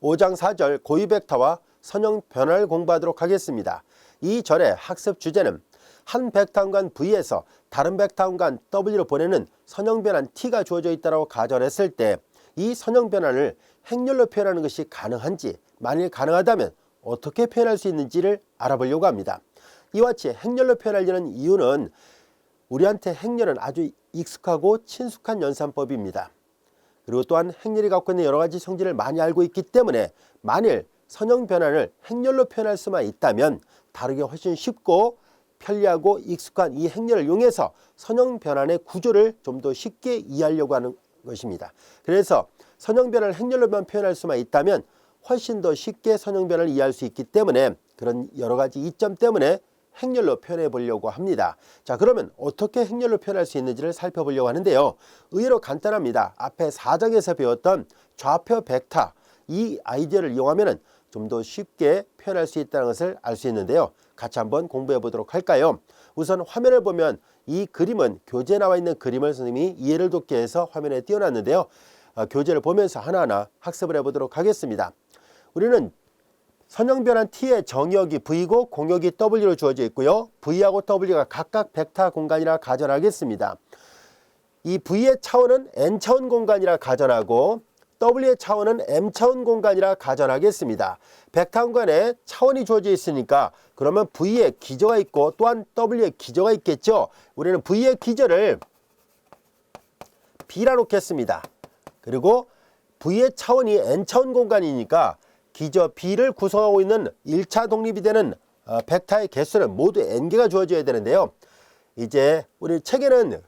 5장 4절 고유 벡터와 선형 변화를 공부하도록 하겠습니다. 이 절의 학습 주제는 한 벡터 공간 V에서 다른 벡터 공간 W로 보내는 선형 변환 T가 주어져 있다고 가정했을 때 이 선형 변환을 행렬로 표현하는 것이 가능한지, 만일 가능하다면 어떻게 표현할 수 있는지를 알아보려고 합니다. 이와 같이 행렬로 표현하려는 이유는 우리한테 행렬은 아주 익숙하고 친숙한 연산법입니다. 그리고 또한 행렬이 갖고 있는 여러 가지 성질을 많이 알고 있기 때문에 만일 선형 변환을 행렬로 표현할 수만 있다면 다루기 훨씬 쉽고 편리하고 익숙한 이 행렬을 이용해서 선형 변환의 구조를 좀 더 쉽게 이해하려고 하는 것입니다. 그래서 선형 변환을 행렬로만 표현할 수만 있다면 훨씬 더 쉽게 선형 변환을 이해할 수 있기 때문에 그런 여러 가지 이점 때문에 행렬로 표현해 보려고 합니다. 자, 그러면 어떻게 행렬로 표현할 수 있는지를 살펴보려고 하는데요. 의외로 간단합니다. 앞에 4장에서 배웠던 좌표 벡터, 이 아이디어를 이용하면 좀 더 쉽게 표현할 수 있다는 것을 알 수 있는데요. 같이 한번 공부해 보도록 할까요? 우선 화면을 보면 이 그림은 교재에 나와 있는 그림을 선생님이 이해를 돕기 위해서 화면에 띄워놨는데요. 교재를 보면서 하나하나 학습을 해보도록 하겠습니다. 우리는 선형 변환 T의 정역이 V고 공역이 W로 주어져 있고요. V하고 W가 각각 벡터 공간이라 가정하겠습니다. 이 V의 차원은 N차원 공간이라 가정하고 W의 차원은 M차원 공간이라 가정하겠습니다. 벡터 공간에 차원이 주어져 있으니까 그러면 V의 기저가 있고 또한 W의 기저가 있겠죠. 우리는 V의 기저를 B라 놓겠습니다. 그리고 V의 차원이 N차원 공간이니까 기저 B를 구성하고 있는 1차 독립이 되는 벡터의 개수는 모두 N개가 주어져야 되는데요. 이제 우리 책에는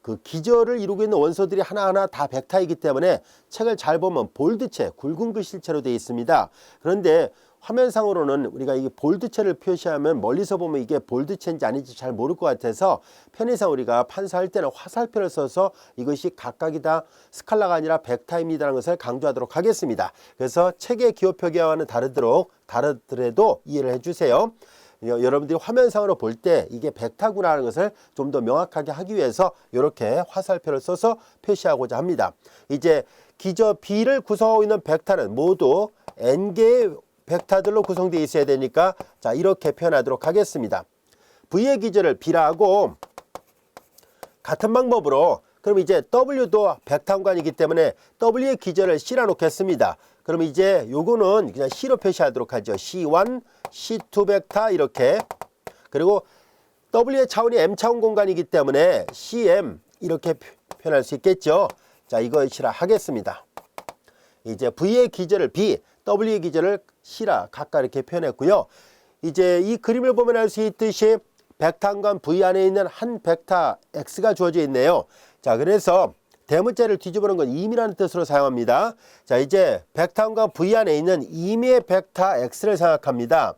그 기저를 이루고 있는 원소들이 하나하나 다 벡터이기 때문에 책을 잘 보면 볼드체, 굵은 글씨체로 되어 있습니다. 그런데 화면상으로는 우리가 이 볼드체를 표시하면 멀리서 보면 이게 볼드체인지 아닌지 잘 모를 것 같아서 편의상 우리가 판사할 때는 화살표를 써서 이것이 각각이 다 스칼라가 아니라 벡터입니다라는 것을 강조하도록 하겠습니다. 그래서 책의 기호 표기와는 다르더라도 이해를 해주세요. 여러분들이 화면상으로 볼 때 이게 벡터구나 하는 것을 좀 더 명확하게 하기 위해서 이렇게 화살표를 써서 표시하고자 합니다. 이제 기저 B를 구성하고 있는 벡터는 모두 N개의 벡터들로 구성되어 있어야 되니까 자, 이렇게 표현하도록 하겠습니다. V의 기저를 B라 하고 같은 방법으로 그럼 이제 W도 벡터 공간이기 때문에 W의 기저를 C라 놓겠습니다. 그럼 이제 요거는 그냥 C로 표시하도록 하죠. C1, C2 벡터 이렇게. 그리고 W의 차원이 M차원 공간이기 때문에 CM 이렇게 표현할 수 있겠죠. 자, 이것이라 하겠습니다. 이제 V의 기저를 B, W의 기저를 C라 각각 이렇게 표현했고요. 이제 이 그림을 보면 알 수 있듯이 벡터 공간 V 안에 있는 한 벡터 X가 주어져 있네요. 자, 그래서 대문자를 뒤집어놓은 건 임이라는 뜻으로 사용합니다. 자, 이제 벡터 공간 V 안에 있는 임의 벡터 X를 생각합니다.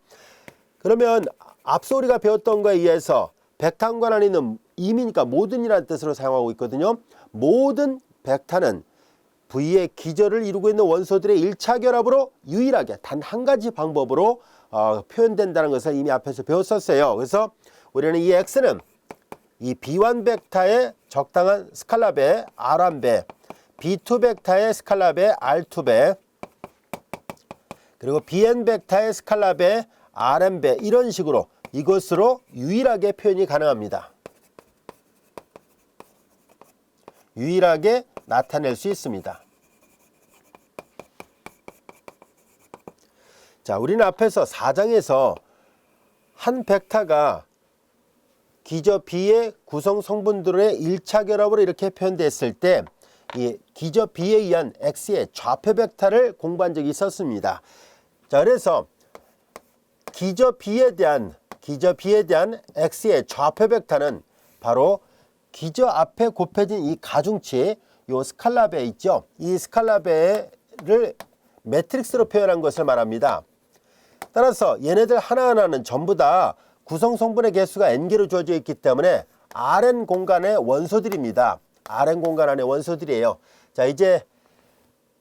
그러면 앞서 우리가 배웠던 거에 의해서 벡터 공간 안에 있는 임이니까 모든이라는 뜻으로 사용하고 있거든요. 모든 벡터는 V의 기저를 이루고 있는 원소들의 1차 결합으로 유일하게 단 한 가지 방법으로 표현된다는 것을 이미 앞에서 배웠었어요. 그래서 우리는 이 X는 이 B1 벡터의 적당한 스칼라배 R1배, B2 벡터의 스칼라배 R2배, 그리고 BN 벡터의 스칼라배 RN배 이런 식으로 이것으로 유일하게 표현이 가능합니다. 유일하게 나타낼 수 있습니다. 자, 우리는 앞에서 4장에서 한 벡터가 기저 B의 구성 성분들의 1차 결합으로 이렇게 표현됐을 때 이 기저 B에 의한 X의 좌표 벡터를 공부한 적이 있었습니다. 자, 그래서 기저 B에 대한 X의 좌표 벡터는 바로 기저 앞에 곱해진 이 가중치 요 스칼라배 있죠. 이 스칼라배를 매트릭스로 표현한 것을 말합니다. 따라서 얘네들 하나하나는 전부 다 구성 성분의 개수가 N개로 주어져 있기 때문에 Rn 공간의 원소들입니다. Rn 공간 안의 원소들이에요. 자, 이제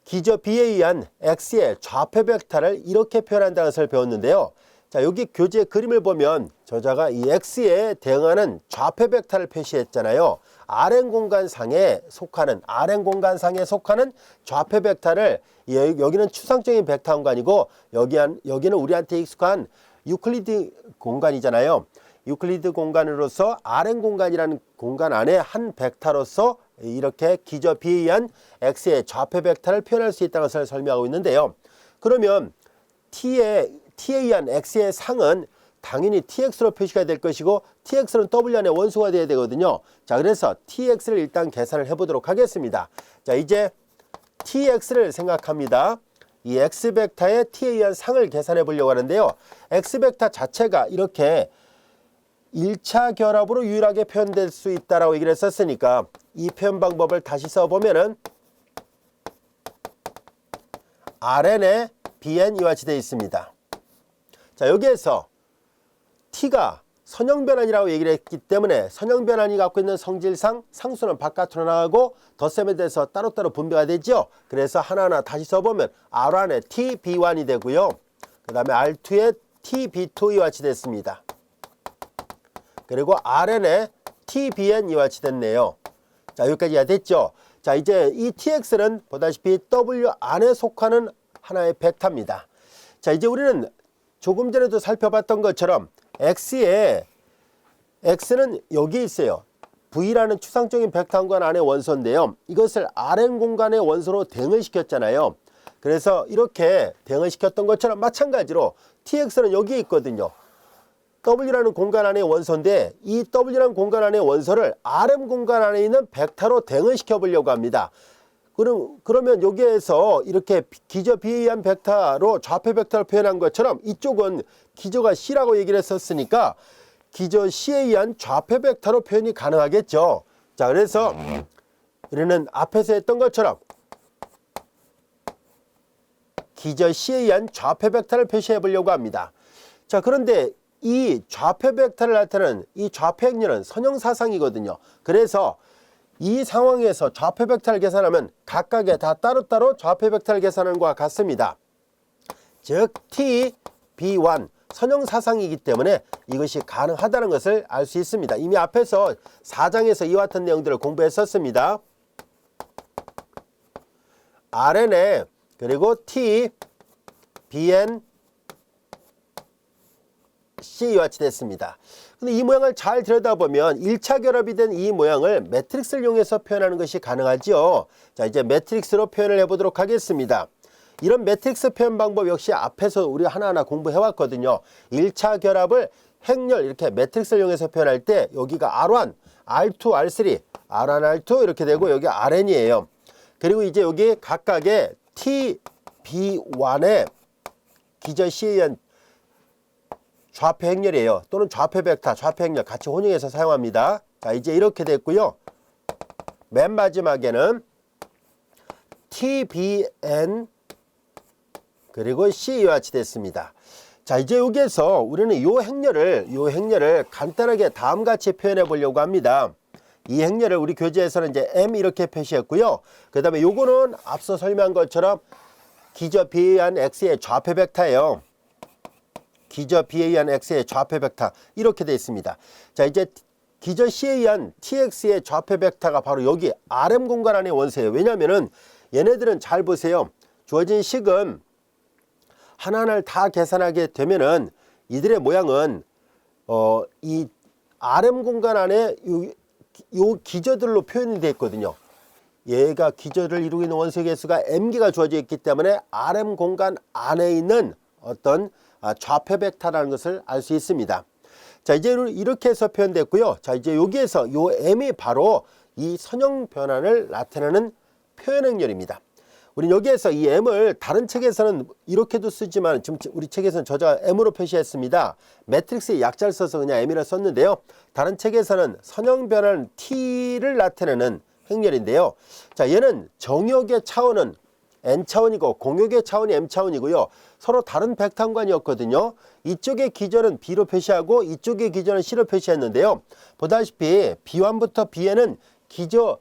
기저 B에 의한 X의 좌표 벡터를 이렇게 표현한다는 것을 배웠는데요. 자, 여기 교재 그림을 보면 저자가 이 X에 대응하는 좌표 벡터를 표시했잖아요. Rn 공간상에 속하는 좌표 벡터를 여기는 추상적인 벡터 공간이고 여기는 우리한테 익숙한 유클리드 공간이잖아요. 유클리드 공간으로서 Rn 공간이라는 공간 안에 한 벡터로서 이렇게 기저 B에 의한 X의 좌표 벡터를 표현할 수 있다는 것을 설명하고 있는데요. 그러면 T에 의한 X의 상은 당연히 TX로 표시가 될 것이고 TX는 W 안에 원소가 돼야 되거든요. 자, 그래서 TX를 일단 계산을 해보도록 하겠습니다. 자, 이제 TX를 생각합니다. 이 X벡터의 T에 의한 상을 계산해 보려고 하는데요. X벡터 자체가 이렇게 1차 결합으로 유일하게 표현될 수 있다라고 얘기를 했었으니까 이 표현 방법을 다시 써보면은 Rn에 Bn 이와 같이 되어 있습니다. 자, 여기에서 T가 선형변환이라고 얘기를 했기 때문에 선형변환이 갖고 있는 성질상 상수는 바깥으로 나가고 덧셈에 대해서 따로따로 분배가 되죠. 그래서 하나하나 다시 써보면 R1에 TB1이 되고요. 그 다음에 R2에 TB2 이와 같이 됐습니다. 그리고 Rn에 TBn 이와 같이 됐네요. 자, 여기까지가 됐죠. 자, 이제 이 TX는 보다시피 W 안에 속하는 하나의 벡터입니다. 자, 이제 우리는 조금 전에도 살펴봤던 것처럼 X는 여기 있어요. V라는 추상적인 벡터 공간 안의 원소인데요. 이것을 Rn 공간의 원소로 대응을 시켰잖아요. 그래서 이렇게 대응을 시켰던 것처럼 마찬가지로 TX는 여기에 있거든요. W라는 공간 안의 원소인데 이 W라는 공간 안의 원소를 Rm 공간 안에 있는 벡터로 대응을 시켜 보려고 합니다. 그러면 여기에서 이렇게 기저 B에 의한 벡터로 좌표 벡터를 표현한 것처럼 이쪽은 기저가 C라고 얘기를 했었으니까 기저 C에 의한 좌표 벡터로 표현이 가능하겠죠. 자, 그래서 우리는 앞에서 했던 것처럼 기저 C에 의한 좌표 벡터를 표시해 보려고 합니다. 자, 그런데 이 좌표 벡터를 나타내는 이 좌표 행렬은 선형사상이거든요. 그래서 이 상황에서 좌표 벡터를 계산하면 각각의 다 따로따로 좌표 벡터를 계산하는 것과 같습니다. 즉 T, B1 선형사상이기 때문에 이것이 가능하다는 것을 알 수 있습니다. 이미 앞에서 4장에서 이와 같은 내용들을 공부했었습니다. Rn에 그리고 T, Bn, C와 같이 됐습니다. 근데 이 모양을 잘 들여다보면 1차 결합이 된 이 모양을 매트릭스를 이용해서 표현하는 것이 가능하죠. 자, 이제 매트릭스로 표현을 해보도록 하겠습니다. 이런 매트릭스 표현 방법 역시 앞에서 우리 하나하나 공부해 왔거든요. 1차 결합을 행렬 이렇게 매트릭스를 이용해서 표현할 때 여기가 R1, R2, R3, R1, R2 이렇게 되고 여기 Rn이에요. 그리고 이제 여기 각각의 T, B1의 기저 C에 의한 좌표 행렬이에요. 또는 좌표 벡터, 좌표 행렬 같이 혼용해서 사용합니다. 자, 이제 이렇게 됐고요. 맨 마지막에는 TBN 그리고 C와 같이 됐습니다. 자, 이제 여기에서 우리는 요 행렬을 간단하게 다음같이 표현해 보려고 합니다. 이 행렬을 우리 교재에서는 이제 M 이렇게 표시했고요. 그 다음에 요거는 앞서 설명한 것처럼 기저 B에 의한 X의 좌표 벡터예요. 기저 B에 의한 X의 좌표 벡터 이렇게 되어 있습니다. 자, 이제 기저 C에 의한 TX의 좌표 벡터가 바로 여기 RM 공간 안의 원소예요. 왜냐하면은 얘네들은 잘 보세요. 주어진 식은 하나하나를 다 계산하게 되면은 이들의 모양은 이 RM 공간 안에 요 기저들로 표현이 되어 있거든요. 얘가 기저를 이루고 있는 원소의 개수가 M개가 주어져 있기 때문에 RM 공간 안에 있는 어떤 좌표 벡터라는 것을 알 수 있습니다. 자, 이제 이렇게 해서 표현됐고요. 자, 이제 여기에서 요 M이 바로 이 선형 변환을 나타내는 표현 행렬입니다. 우리 여기에서 이 M을 다른 책에서는 이렇게도 쓰지만 지금 우리 책에서는 저자가 M으로 표시했습니다. 매트릭스의 약자를 써서 그냥 M이라 썼는데요. 다른 책에서는 선형 변환 T를 나타내는 행렬인데요. 자, 얘는 정역의 차원은 N차원이고 공역의 차원이 M차원이고요. 서로 다른 벡터관이었거든요. 이쪽의 기저는 B로 표시하고 이쪽의 기저는 C로 표시했는데요. 보다시피 B1부터 Bn은 기저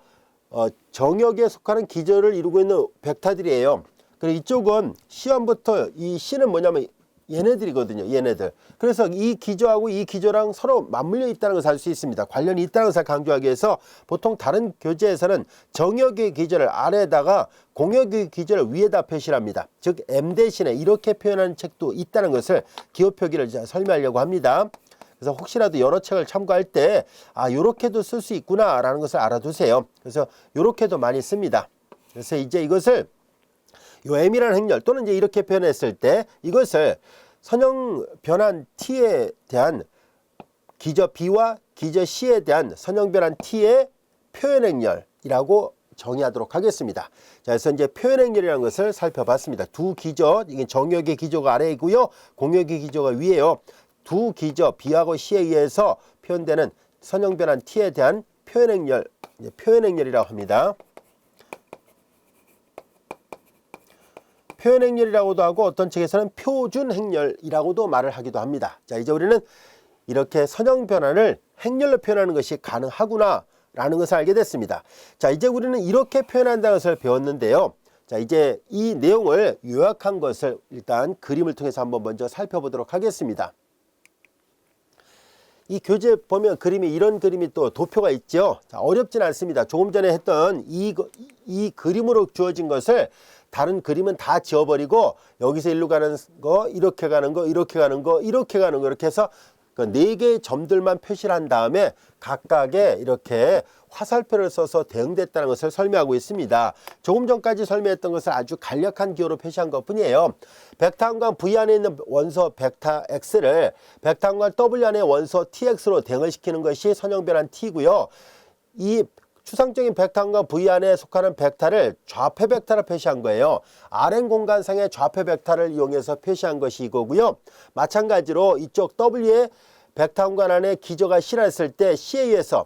정역에 속하는 기저를 이루고 있는 벡터들이에요. 그리고 이쪽은 C1부터 이 C는 뭐냐면 얘네들이거든요. 얘네들. 그래서 이 기저하고 이 기저랑 서로 맞물려 있다는 것을 알 수 있습니다. 관련이 있다는 것을 강조하기 위해서 보통 다른 교재에서는 정역의 기저를 아래에다가 공역의 기저를 위에다 표시를 합니다. 즉 M 대신에 이렇게 표현하는 책도 있다는 것을 기호 표기를 설명하려고 합니다. 그래서 혹시라도 여러 책을 참고할 때 요렇게도 쓸 수 있구나 라는 것을 알아두세요. 그래서 요렇게도 많이 씁니다. 그래서 이제 이것을 요 M이라는 행렬 또는 이제 이렇게 표현했을 때 이것을 선형 변환 T에 대한 기저 B와 기저 C에 대한 선형 변환 T의 표현 행렬이라고 정의하도록 하겠습니다. 자, 그래서 이제 표현 행렬이라는 것을 살펴봤습니다. 두 기저, 이게 정역의 기저가 아래이고요. 공역의 기저가 위에요. 두 기저 B하고 C에 의해서 표현되는 선형 변환 T에 대한 표현 행렬, 표현 행렬이라고 합니다. 표현 행렬이라고도 하고 어떤 책에서는 표준 행렬이라고도 말을 하기도 합니다. 자, 이제 우리는 이렇게 선형 변환을 행렬로 표현하는 것이 가능하구나 라는 것을 알게 됐습니다. 자, 이제 우리는 이렇게 표현한다는 것을 배웠는데요. 자, 이제 이 내용을 요약한 것을 일단 그림을 통해서 한번 먼저 살펴보도록 하겠습니다. 이 교재 보면 그림이 이런 그림이 또 도표가 있죠. 자, 어렵진 않습니다. 조금 전에 했던 이 그림으로 주어진 것을 다른 그림은 다 지워버리고 여기서 일로 가는 거, 이렇게 가는 거, 이렇게 가는 거, 이렇게 가는 거 이렇게 해서 그 4개의 점들만 표시를 한 다음에 각각의 이렇게 화살표를 써서 대응됐다는 것을 설명하고 있습니다. 조금 전까지 설명했던 것을 아주 간략한 기호로 표시한 것뿐이에요. 벡터항과 V 안에 있는 원소 벡터 X를 벡터항과 W 안에 원소 TX로 대응을 시키는 것이 선형 변환 T고요. 이 추상적인 벡터항과 V 안에 속하는 벡터를 좌표 벡터로 표시한 거예요. Rn 공간상의 좌표 벡터를 이용해서 표시한 것이 이거고요. 마찬가지로 이쪽 W의 벡터항과 안에 기저가 실었을 때 C에 의해서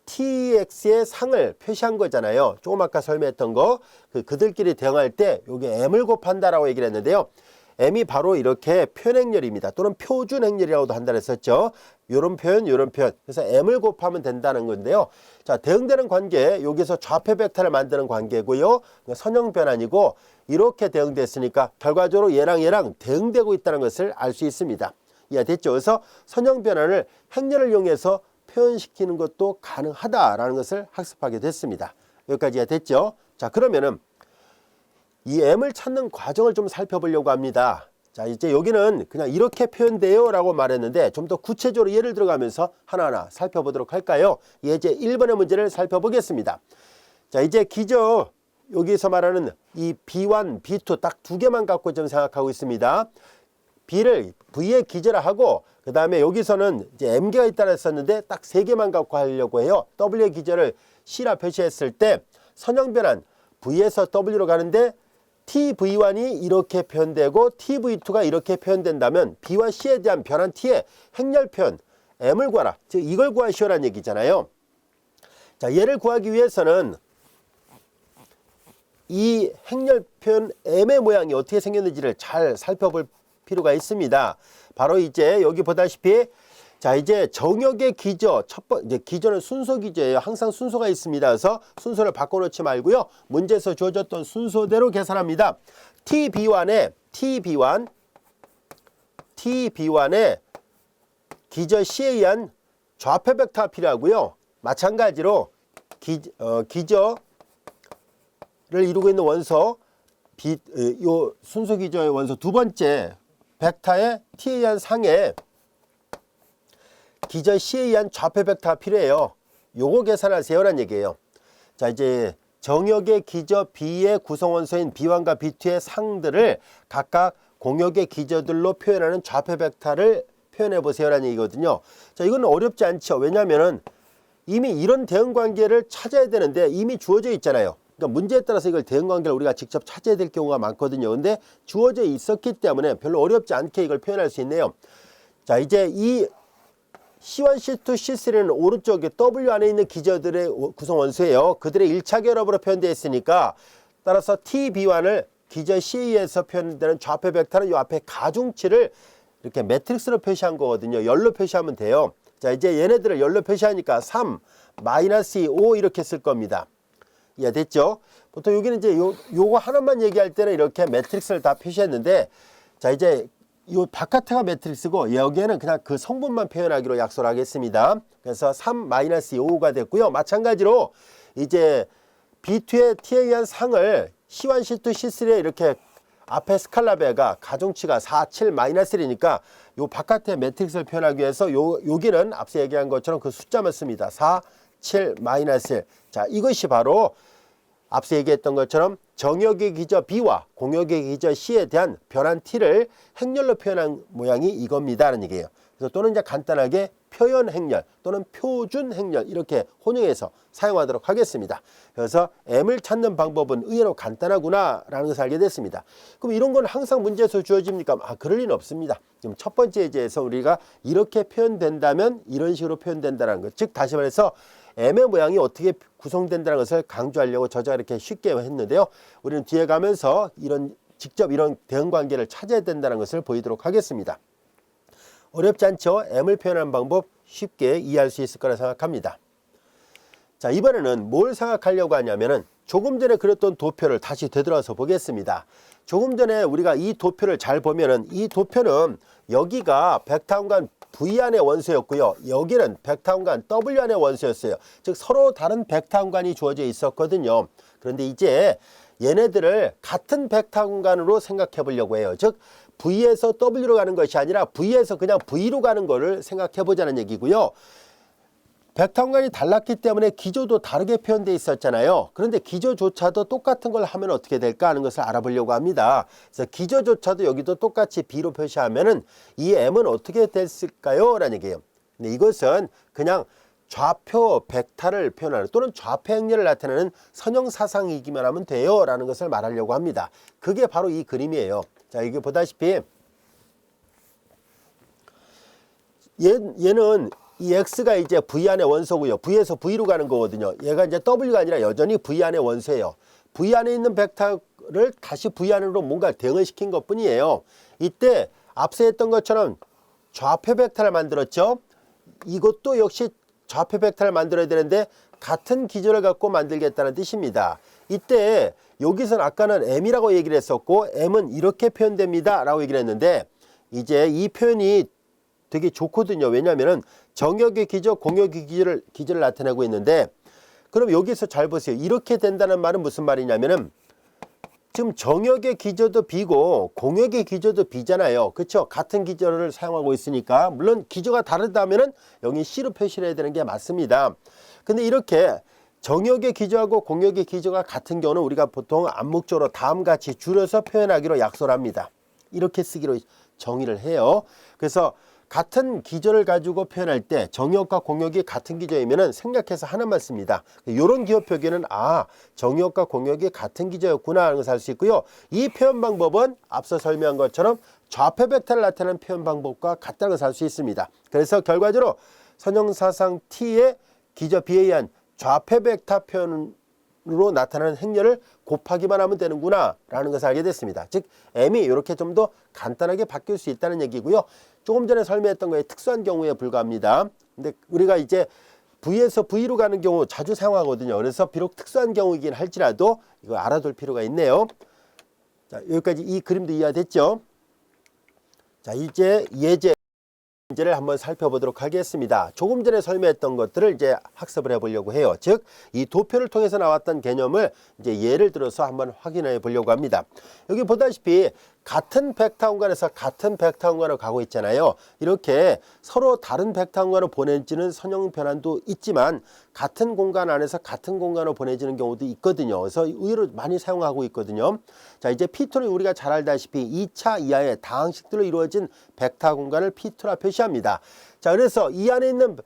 TX의 상을 표시한 거잖아요. 조금 아까 설명했던 거 그들끼리 대응할 때 요게 M을 곱한다라고 얘기를 했는데요. M이 바로 이렇게 표현행렬입니다. 또는 표준행렬이라고도 한다 그랬었죠. 요런 표현, 요런 표현. 그래서 M을 곱하면 된다는 건데요. 자, 대응되는 관계, 여기서 좌표 벡터를 만드는 관계고요. 선형 변환이고 이렇게 대응됐으니까 결과적으로 얘랑 대응되고 있다는 것을 알 수 있습니다. 이해됐죠? 그래서 선형 변환을 행렬을 이용해서 표현시키는 것도 가능하다라는 것을 학습하게 됐습니다. 여기까지 이해됐죠? 자, 그러면은 이 M을 찾는 과정을 좀 살펴보려고 합니다. 자, 이제 여기는 그냥 이렇게 표현돼요 라고 말했는데 좀 더 구체적으로 예를 들어가면서 하나하나 살펴보도록 할까요? 이제 1번의 문제를 살펴보겠습니다. 자, 이제 기저 여기서 말하는 이 B1, B2 딱 2개만 갖고 좀 생각하고 있습니다. B를 V의 기저라 하고 그 다음에 여기서는 이제 M개가 있다고 했었는데 딱 3개만 갖고 하려고 해요. W의 기저를 C라 표시했을 때 선형 변환 V에서 W로 가는데 TV1이 이렇게 표현되고 TV2가 이렇게 표현된다면 B와 C에 대한 변환 T의 행렬 표현 M을 구하라. 즉 이걸 구하시오라는 얘기잖아요. 자, 얘를 구하기 위해서는 이 행렬 표현 M의 모양이 어떻게 생겼는지를 잘 살펴볼 필요가 있습니다. 바로 이제 여기 보다시피 자, 이제 정역의 기저, 이제 기저는 순서 기저예요. 항상 순서가 있습니다. 그래서 순서를 바꿔놓지 말고요. 문제에서 주어졌던 순서대로 계산합니다. TB1에 기저 C에 의한 좌표 벡터가 필요하고요. 마찬가지로 기저를 이루고 있는 원소 요 순서 기저의 원소 두 번째 벡터의 T에 의한 상에 기저 C에 의한 좌표 벡터가 필요해요. 요거 계산하세요라는 얘기예요. 자, 이제 정역의 기저 B의 구성원소인 B1과 B2의 상들을 각각 공역의 기저들로 표현하는 좌표 벡터를 표현해 보세요라는 얘기거든요. 자, 이건 어렵지 않죠. 왜냐하면은 이미 이런 대응 관계를 찾아야 되는데 이미 주어져 있잖아요. 그러니까 문제에 따라서 이걸 대응 관계를 우리가 직접 찾아야 될 경우가 많거든요. 근데 주어져 있었기 때문에 별로 어렵지 않게 이걸 표현할 수 있네요. 자, 이제 이 C1, C2, C3는 오른쪽에 W 안에 있는 기저들의 구성 원소예요. 그들의 1차 결합으로 표현되어 있으니까 따라서 TB1을 기저 C에서 표현되는 좌표 벡터는 이 앞에 가중치를 이렇게 매트릭스로 표시한 거거든요. 열로 표시하면 돼요. 자, 이제 얘네들을 열로 표시하니까 3, -2, 5 이렇게 쓸 겁니다. 이해됐죠? 보통 여기는 이제 요거 하나만 얘기할 때는 이렇게 매트릭스를 다 표시했는데 자, 이제 요 바깥에가 매트릭스고 여기에는 그냥 그 성분만 표현하기로 약속을 하겠습니다. 그래서 3-2가 됐고요. 마찬가지로 이제 B2의 T에 의한 상을 C1, C2, C3에 이렇게 앞에 스칼라베가 가중치가 4, 7-1이니까 요 바깥의 매트릭스를 표현하기 위해서 여기는 앞서 얘기한 것처럼 그 숫자만 씁니다. 4, 7-1. 자, 이것이 바로 앞서 얘기했던 것처럼 정역의 기저 B와 공역의 기저 C에 대한 변환 T를 행렬로 표현한 모양이 이겁니다라는 얘기예요. 그래서 또는 이제 간단하게 표현 행렬 또는 표준 행렬 이렇게 혼용해서 사용하도록 하겠습니다. 그래서 M을 찾는 방법은 의외로 간단하구나 라는 것을 알게 됐습니다. 그럼 이런 건 항상 문제에서 주어집니까? 그럴 리는 없습니다. 지금 첫 번째 예제에서 우리가 이렇게 표현된다면 이런 식으로 표현된다는 것. 즉 다시 말해서 M의 모양이 어떻게 구성된다는 것을 강조하려고 저자가 이렇게 쉽게 했는데요. 우리는 뒤에 가면서 직접 이런 대응관계를 찾아야 된다는 것을 보이도록 하겠습니다. 어렵지 않죠? M을 표현하는 방법 쉽게 이해할 수 있을 거라 생각합니다. 자, 이번에는 뭘 생각하려고 하냐면은 조금 전에 그렸던 도표를 다시 되돌아서 보겠습니다. 조금 전에 우리가 이 도표를 잘 보면은 이 도표는 여기가 벡터 공간 V 안의 원소였고요. 여기는 벡터 공간 W 안의 원소였어요. 즉 서로 다른 벡터 공간이 주어져 있었거든요. 그런데 이제 얘네들을 같은 벡터 공간으로 생각해 보려고 해요. 즉 V에서 W로 가는 것이 아니라 V에서 그냥 V로 가는 거를 생각해 보자는 얘기고요. 벡터 공간이 달랐기 때문에 기조도 다르게 표현되어 있었잖아요. 그런데 기조조차도 똑같은 걸 하면 어떻게 될까 하는 것을 알아보려고 합니다. 그래서 기조조차도 여기도 똑같이 B로 표시하면은 이 M은 어떻게 됐을까요? 라는 얘기예요. 근데 이것은 그냥 좌표 벡터를 표현하는 또는 좌표 행렬을 나타내는 선형사상이기만 하면 돼요 라는 것을 말하려고 합니다. 그게 바로 이 그림이에요. 자, 이게 보다시피 얘는 이 X가 이제 V 안의 원소고요. V에서 V로 가는 거거든요. 얘가 이제 W가 아니라 여전히 V 안의 원소예요. V 안에 있는 벡터를 다시 V 안으로 뭔가 대응을 시킨 것 뿐이에요. 이때 앞서 했던 것처럼 좌표 벡터를 만들었죠. 이것도 역시 좌표 벡터를 만들어야 되는데 같은 기조를 갖고 만들겠다는 뜻입니다. 이때 여기서는 아까는 M이라고 얘기를 했었고 M은 이렇게 표현됩니다 라고 얘기를 했는데 이제 이 표현이 되게 좋거든요. 왜냐하면 정역의 기저, 공역의 기저를 나타내고 있는데 그럼 여기서 잘 보세요. 이렇게 된다는 말은 무슨 말이냐면은 지금 정역의 기저도 B고 공역의 기저도 B잖아요. 그렇죠? 같은 기저를 사용하고 있으니까 물론 기저가 다르다면은 여기 C로 표시를 해야 되는 게 맞습니다. 근데 이렇게 정역의 기저하고 공역의 기저가 같은 경우는 우리가 보통 암묵적으로 다음같이 줄여서 표현하기로 약속을 합니다. 이렇게 쓰기로 정의를 해요. 그래서 같은 기저를 가지고 표현할 때 정역과 공역이 같은 기저이면은 생략해서 하나만 씁니다. 이런 기호 표기는 정역과 공역이 같은 기저였구나 하는 것을 알 수 있고요. 이 표현 방법은 앞서 설명한 것처럼 좌표 벡터를 나타내는 표현 방법과 같다는 것을 알 수 있습니다. 그래서 결과적으로 선형사상 T의 기저 B에 의한 좌표 벡터 표현으로 나타나는 행렬을 곱하기만 하면 되는구나 라는 것을 알게 됐습니다. 즉 M이 이렇게 좀 더 간단하게 바뀔 수 있다는 얘기고요. 조금 전에 설명했던 거에 특수한 경우에 불과합니다. 근데 우리가 이제 V에서 V로 가는 경우 자주 사용하거든요. 그래서 비록 특수한 경우이긴 할지라도 이거 알아둘 필요가 있네요. 자, 여기까지 이 그림도 이해됐죠? 자, 이제 예제를 한번 살펴보도록 하겠습니다. 조금 전에 설명했던 것들을 이제 학습을 해보려고 해요. 즉, 이 도표를 통해서 나왔던 개념을 이제 예를 들어서 한번 확인해 보려고 합니다. 여기 보다시피 같은 벡터 공간에서 같은 벡터 공간으로 가고 있잖아요. 이렇게 서로 다른 벡터 공간으로 보내지는 선형 변환도 있지만 같은 공간 안에서 같은 공간으로 보내지는 경우도 있거든요. 그래서 의외로 많이 사용하고 있거든요. 자, 이제 P2는 우리가 잘 알다시피 2차 이하의 다항식들로 이루어진 벡터 공간을 P2라 표시합니다. 자, 그래서 이 안에 있는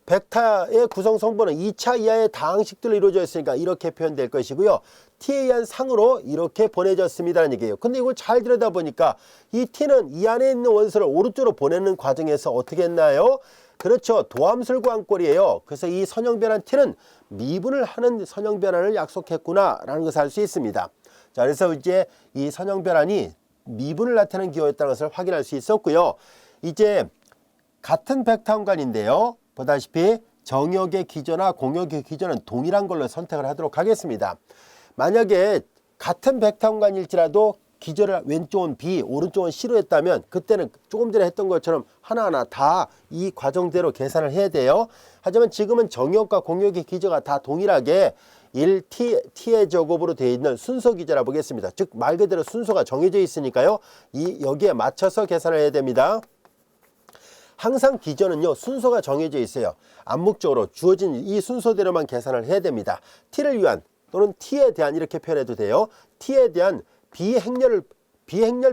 벡터의 구성 성분은 2차 이하의 다항식들로 이루어져 있으니까 이렇게 표현될 것이고요. T에 의한 상으로 이렇게 보내졌습니다라는 얘기예요. 근데 이걸 잘 들여다보니까 이 T는 이 안에 있는 원소를 오른쪽으로 보내는 과정에서 어떻게 했나요? 그렇죠. 도함수를 구한 꼴이에요. 그래서 이 선형 변환 T는 미분을 하는 선형 변환을 약속했구나 라는 것을 알 수 있습니다. 자, 그래서 이제 이 선형 변환이 미분을 나타내는 기호였다는 것을 확인할 수 있었고요. 이제 같은 벡터 공간인데요. 보다시피 정역의 기저나 공역의 기저는 동일한 걸로 선택을 하도록 하겠습니다. 만약에 같은 벡터 공간일지라도 기저를 왼쪽은 B, 오른쪽은 C로 했다면 그때는 조금 전에 했던 것처럼 하나하나 다 이 과정대로 계산을 해야 돼요. 하지만 지금은 정역과 공역의 기저가 다 동일하게 1T의 제곱으로 되어 있는 순서 기저라 보겠습니다. 즉 말 그대로 순서가 정해져 있으니까요. 여기에 맞춰서 계산을 해야 됩니다. 항상 기저는요 순서가 정해져 있어요. 암묵적으로 주어진 이 순서대로만 계산을 해야 됩니다. T를 위한 또는 T에 대한 이렇게 표현해도 돼요. T에 대한 비행렬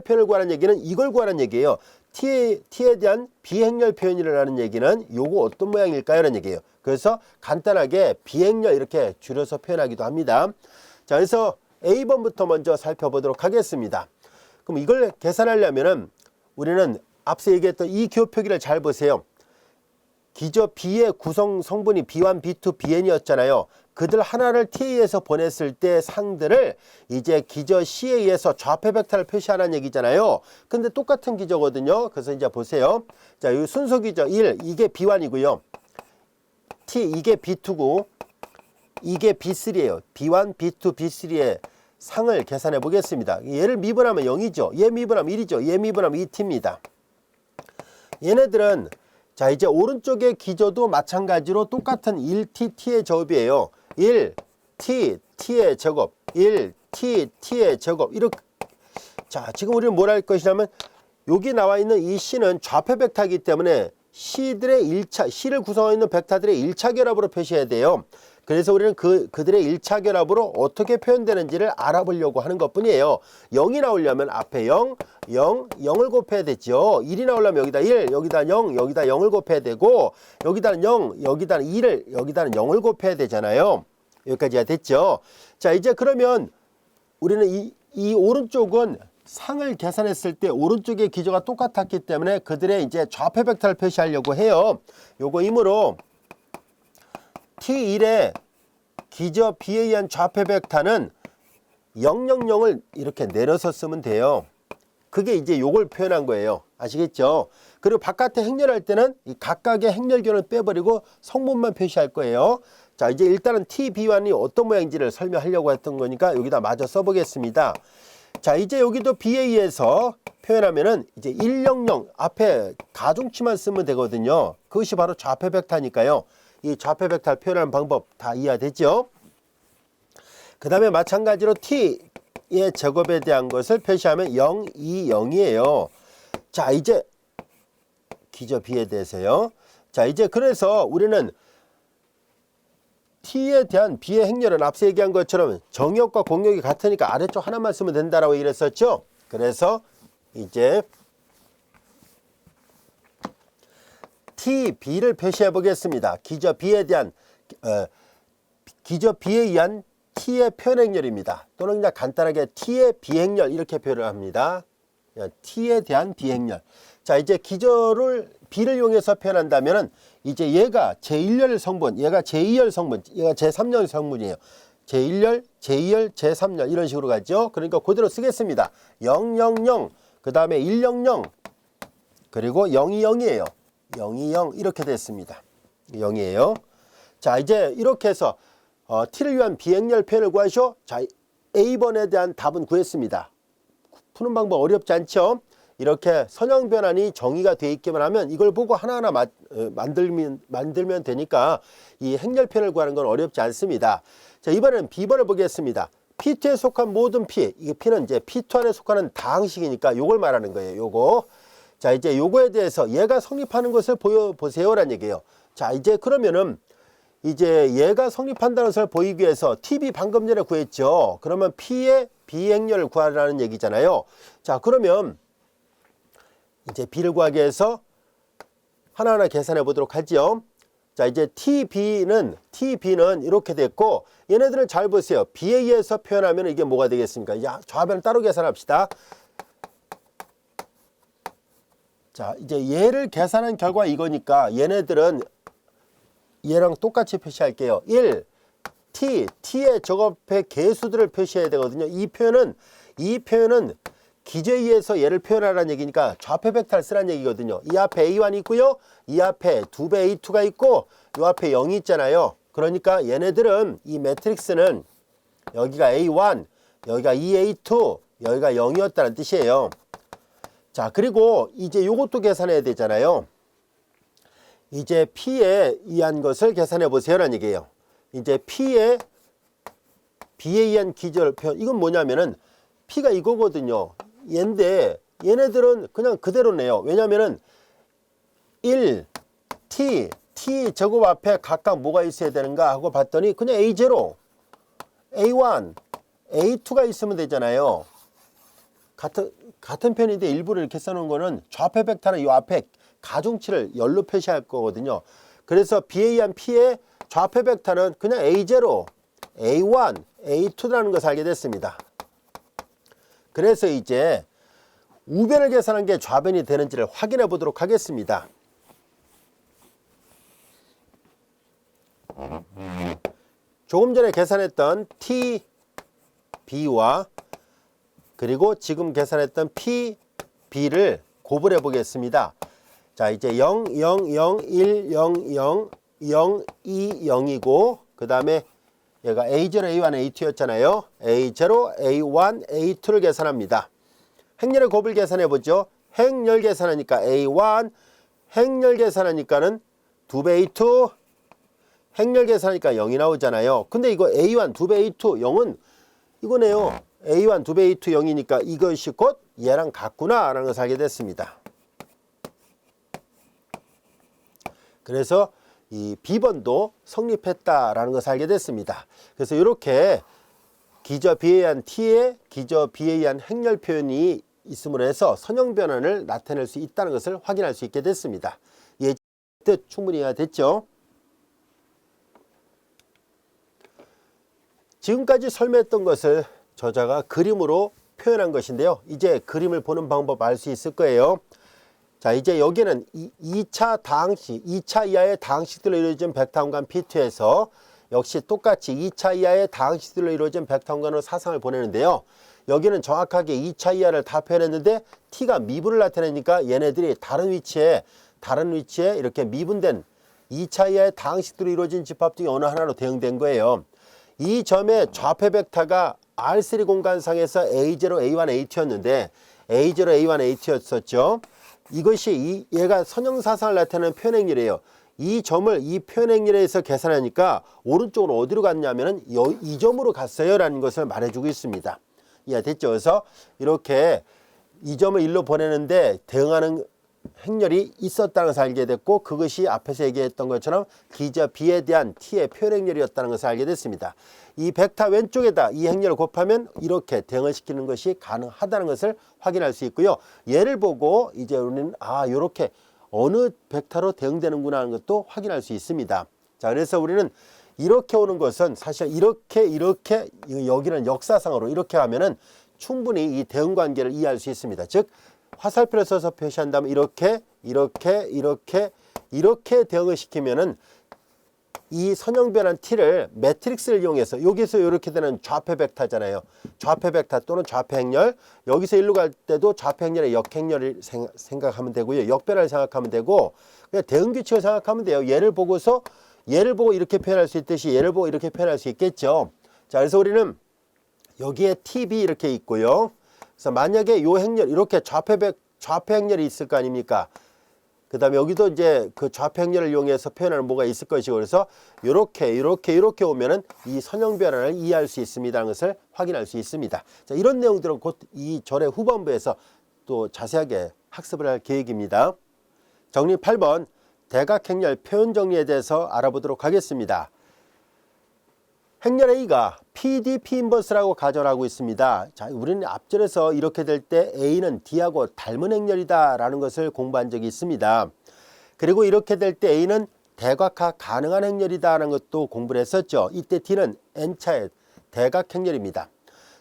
표현을 구하는 얘기는 이걸 구하는 얘기예요. T에 대한 비행렬 표현이라는 얘기는 요거 어떤 모양일까요? 라는 얘기예요. 그래서 간단하게 비행렬 이렇게 줄여서 표현하기도 합니다. 자, 그래서 A번부터 먼저 살펴보도록 하겠습니다. 그럼 이걸 계산하려면은 우리는 앞서 얘기했던 이 기호표기를 잘 보세요. 기저 B의 구성 성분이 B1, B2, BN이었잖아요. 그들 하나를 T에 의해서 보냈을 때 상들을 이제 기저 C에 의해서 좌표 벡터를 표시하라는 얘기잖아요. 근데 똑같은 기저거든요. 그래서 이제 보세요. 자, 이 순서 기저 1, 이게 B1이고요. T, 이게 B2고, 이게 B3예요. B1, B2, B3의 상을 계산해 보겠습니다. 얘를 미분하면 0이죠. 얘 미분하면 1이죠. 얘 미분하면 2T입니다. 얘네들은 자 이제 오른쪽의 기저도 마찬가지로 똑같은 1T, T의 제곱이에요. 1T, T의 제곱, 1T, T의 제곱 이렇게. 자 지금 우리는 뭘 할 것이냐면 여기 나와 있는 이 C는 좌표 벡터이기 때문에 C들의 1차, C를 구성하고 있는 벡터들의 1차 결합으로 표시해야 돼요. 그래서 우리는 그들의 1차 결합으로 어떻게 표현되는지를 알아보려고 하는 것 뿐이에요. 0이 나오려면 앞에 0, 0, 0을 곱해야 되죠. 1이 나오려면 여기다 1, 여기다 0, 여기다 0을 곱해야 되고 여기다는 0, 여기다는 2를, 여기다는 0을 곱해야 되잖아요. 여기까지가 됐죠. 자 이제 그러면 우리는 이 오른쪽은 상을 계산했을 때 오른쪽의 기저가 똑같았기 때문에 그들의 이제 좌표 벡터를 표시하려고 해요. 요거이므로 T1의 기저 B에 의한 좌표 벡터는 000을 이렇게 내려서 쓰면 돼요. 그게 이제 요걸 표현한 거예요. 아시겠죠? 그리고 바깥에 행렬할 때는 이 각각의 행렬견을 빼버리고 성분만 표시할 거예요. 자 이제 일단은 TB1이 어떤 모양인지를 설명하려고 했던 거니까 여기다 마저 써보겠습니다. 자 이제 여기도 B에 의해서 표현하면은 이제 100 앞에 가중치만 쓰면 되거든요. 그것이 바로 좌표 벡터니까요. 이 좌표 벡터 표현하는 방법 다 이해되죠? 그 다음에 마찬가지로 T의 제곱에 대한 것을 표시하면 0, 2, 0이에요. 자 이제 기저 B에 대해서요. 자 이제 그래서 우리는 T에 대한 B의 행렬은 앞서 얘기한 것처럼 정역과 공역이 같으니까 아래쪽 하나만 쓰면 된다라고 얘기를 했었죠. 그래서 이제 TB를 표시해 보겠습니다. 기저 B에 대한 기저 B에 의한 T의 표현행렬입니다. 또는 그냥 간단하게 T의 비행렬 이렇게 표현을 합니다. T에 대한 비행렬. 자 이제 기저를 B를 이용해서 표현한다면은 이제 얘가 제1열 성분, 얘가 제2열 성분, 얘가 제3열 성분이에요. 제1열, 제2열, 제3열 이런 식으로 가죠. 그러니까 그대로 쓰겠습니다. 000, 그 다음에 100, 그리고 020이에요. 020 이렇게 됐습니다. 0이에요. 자 이제 이렇게 해서 T를 위한 비행렬 표현을 구하시오. 자 A번에 대한 답은 구했습니다. 푸는 방법 어렵지 않죠? 이렇게 선형 변환이 정의가 되어 있기만 하면 이걸 보고 하나하나 만들면 되니까 이 행렬 표현을 구하는 건 어렵지 않습니다. 자 이번에는 B번을 보겠습니다. P2에 속한 모든 P, 이게 P는 이제 P2 안에 속하는 다항식이니까 요걸 말하는 거예요. 요거. 자 이제 요거에 대해서 얘가 성립하는 것을 보세요라는 얘기예요. 자 이제 그러면은 이제 얘가 성립한다는 것을 보이기 위해서 TB 방금 전에 구했죠. 그러면 P의 비행렬을 구하라는 얘기잖아요. 자 그러면 이제 B를 구하기 위해서 하나하나 계산해 보도록 하죠. 자 이제 TB는 이렇게 됐고 얘네들을 잘 보세요. B에 의해서 표현하면 이게 뭐가 되겠습니까? 이제 좌변을 따로 계산합시다. 자 이제 얘를 계산한 결과 이거니까 얘네들은 얘랑 똑같이 표시할게요. 1, T의 제곱의 개수들을 표시해야 되거든요. 이 표현은 기저에 의해서 얘를 표현하라는 얘기니까 좌표 벡터를 쓰라는 얘기거든요. 이 앞에 A1이 있고요. 이 앞에 2배 A2가 있고 이 앞에 0이 있잖아요. 그러니까 얘네들은 이 매트릭스는 여기가 A1, 여기가 2A2, 여기가 0이었다는 뜻이에요. 자, 그리고 이제 요것도 계산해야 되잖아요. 이제 P에 의한 것을 계산해 보세요라는 얘기예요. 이제 B에 의한 기절 표현, 이건 뭐냐면은 P가 이거거든요. 얘인데 얘네들은 그냥 그대로네요. 왜냐면은 1, T 제곱 앞에 각각 뭐가 있어야 되는가 하고 봤더니 그냥 A0, A1, A2가 있으면 되잖아요. 같은 편인데 일부러 이렇게 써놓은 거는 좌표 벡터는 이 앞에 가중치를 열로 표시할 거거든요. 그래서 B에 의한 P의 좌표 벡터는 그냥 A0, A1, A2라는 것을 알게 됐습니다. 그래서 이제 우변을 계산한 게 좌변이 되는지를 확인해 보도록 하겠습니다. 조금 전에 계산했던 T, B와 그리고 지금 계산했던 P, B를 곱을 해 보겠습니다. 자, 이제 0, 0, 0, 1, 0, 0, 0, 2, 0이고 그 다음에 얘가 A0, A1, A2였잖아요. A0, A1, A2를 계산합니다. 행렬의 곱을 계산해 보죠. 행렬 계산하니까 A1, 행렬 계산하니까는 2배 A2, 행렬 계산하니까 0이 나오잖아요. 근데 이거 A1, 2배 A2, 0은 이거네요. A1, 2배 A2, 0이니까 이것이 곧 얘랑 같구나 라는 것을 알게 됐습니다. 그래서 이 B번도 성립했다라는 것을 알게 됐습니다. 그래서 이렇게 기저 B에 의한 T에 기저 B에 의한 행렬 표현이 있음으로 해서 선형 변환을 나타낼 수 있다는 것을 확인할 수 있게 됐습니다. 이 뜻 충분히 이해가 됐죠? 지금까지 설명했던 것을 저자가 그림으로 표현한 것인데요. 이제 그림을 보는 방법 알 수 있을 거예요. 자, 이제 여기는 2차 이하의 다항식들로 이루어진 벡터 공간 P2에서 역시 똑같이 2차 이하의 다항식들로 이루어진 벡터 공간으로 사상을 보내는데요. 여기는 정확하게 2차 이하를 다 표현했는데 T가 미분을 나타내니까 얘네들이 다른 위치에 이렇게 미분된 2차 이하의 다항식들로 이루어진 집합 중에 어느 하나로 대응된 거예요. 이 점의 좌표 벡터가 R3 공간상에서 A0, A1, A2였는데 A0, A1, A2였었죠. 이것이 얘가 선형사상을 나타내는 표현행렬이에요. 이 점을 이 표현행렬에서 계산하니까 오른쪽으로 어디로 갔냐면은 이 점으로 갔어요 라는 것을 말해주고 있습니다. 이해됐죠? 그래서 이렇게 이 점을 일로 보내는데 대응하는 행렬이 있었다는 것을 알게 됐고 그것이 앞에서 얘기했던 것처럼 기저 B에 대한 T의 표현행렬이었다는 것을 알게 됐습니다. 이 벡터 왼쪽에다 이 행렬을 곱하면 이렇게 대응을 시키는 것이 가능하다는 것을 확인할 수 있고요. 얘를 보고 이제 우리는 이렇게 어느 벡터로 대응되는구나 하는 것도 확인할 수 있습니다. 자, 그래서 우리는 이렇게 오는 것은 사실 이렇게 여기는 역사상으로 이렇게 하면은 충분히 이 대응 관계를 이해할 수 있습니다. 즉 화살표를 써서 표시한다면 이렇게 대응을 시키면은 이 선형 변환 T를 매트릭스를 이용해서 여기서 이렇게 되는 좌표 벡터잖아요. 좌표 벡터 또는 좌표 행렬. 여기서 일로 갈 때도 좌표 행렬의 역행렬을 생각하면 되고요. 역변화를 생각하면 되고 그냥 대응 규칙을 생각하면 돼요. 얘를 보고 이렇게 표현할 수 있듯이 얘를 보고 이렇게 표현할 수 있겠죠. 자, 그래서 우리는 여기에 TB 이렇게 있고요. 그래서 만약에 요 행렬 이렇게 좌표 행렬이 있을 거 아닙니까? 그 다음에 여기도 이제 그 좌표 행렬을 이용해서 표현하는 뭐가 있을 것이고 그래서 이렇게 오면은 이 선형 변환을 이해할 수 있습니다라는 것을 확인할 수 있습니다. 자, 이런 내용들은 곧 이 절의 후반부에서 또 자세하게 학습을 할 계획입니다. 정리 8번 대각행렬 표현 정리에 대해서 알아보도록 하겠습니다. 행렬 A가 PDP 인버스라고 가정하고 있습니다. 자, 우리는 앞절에서 이렇게 될 때 A는 D하고 닮은 행렬이다 라는 것을 공부한 적이 있습니다. 그리고 이렇게 될 때 A는 대각화 가능한 행렬이다 라는 것도 공부를 했었죠. 이때 D는 N차의 대각 행렬입니다.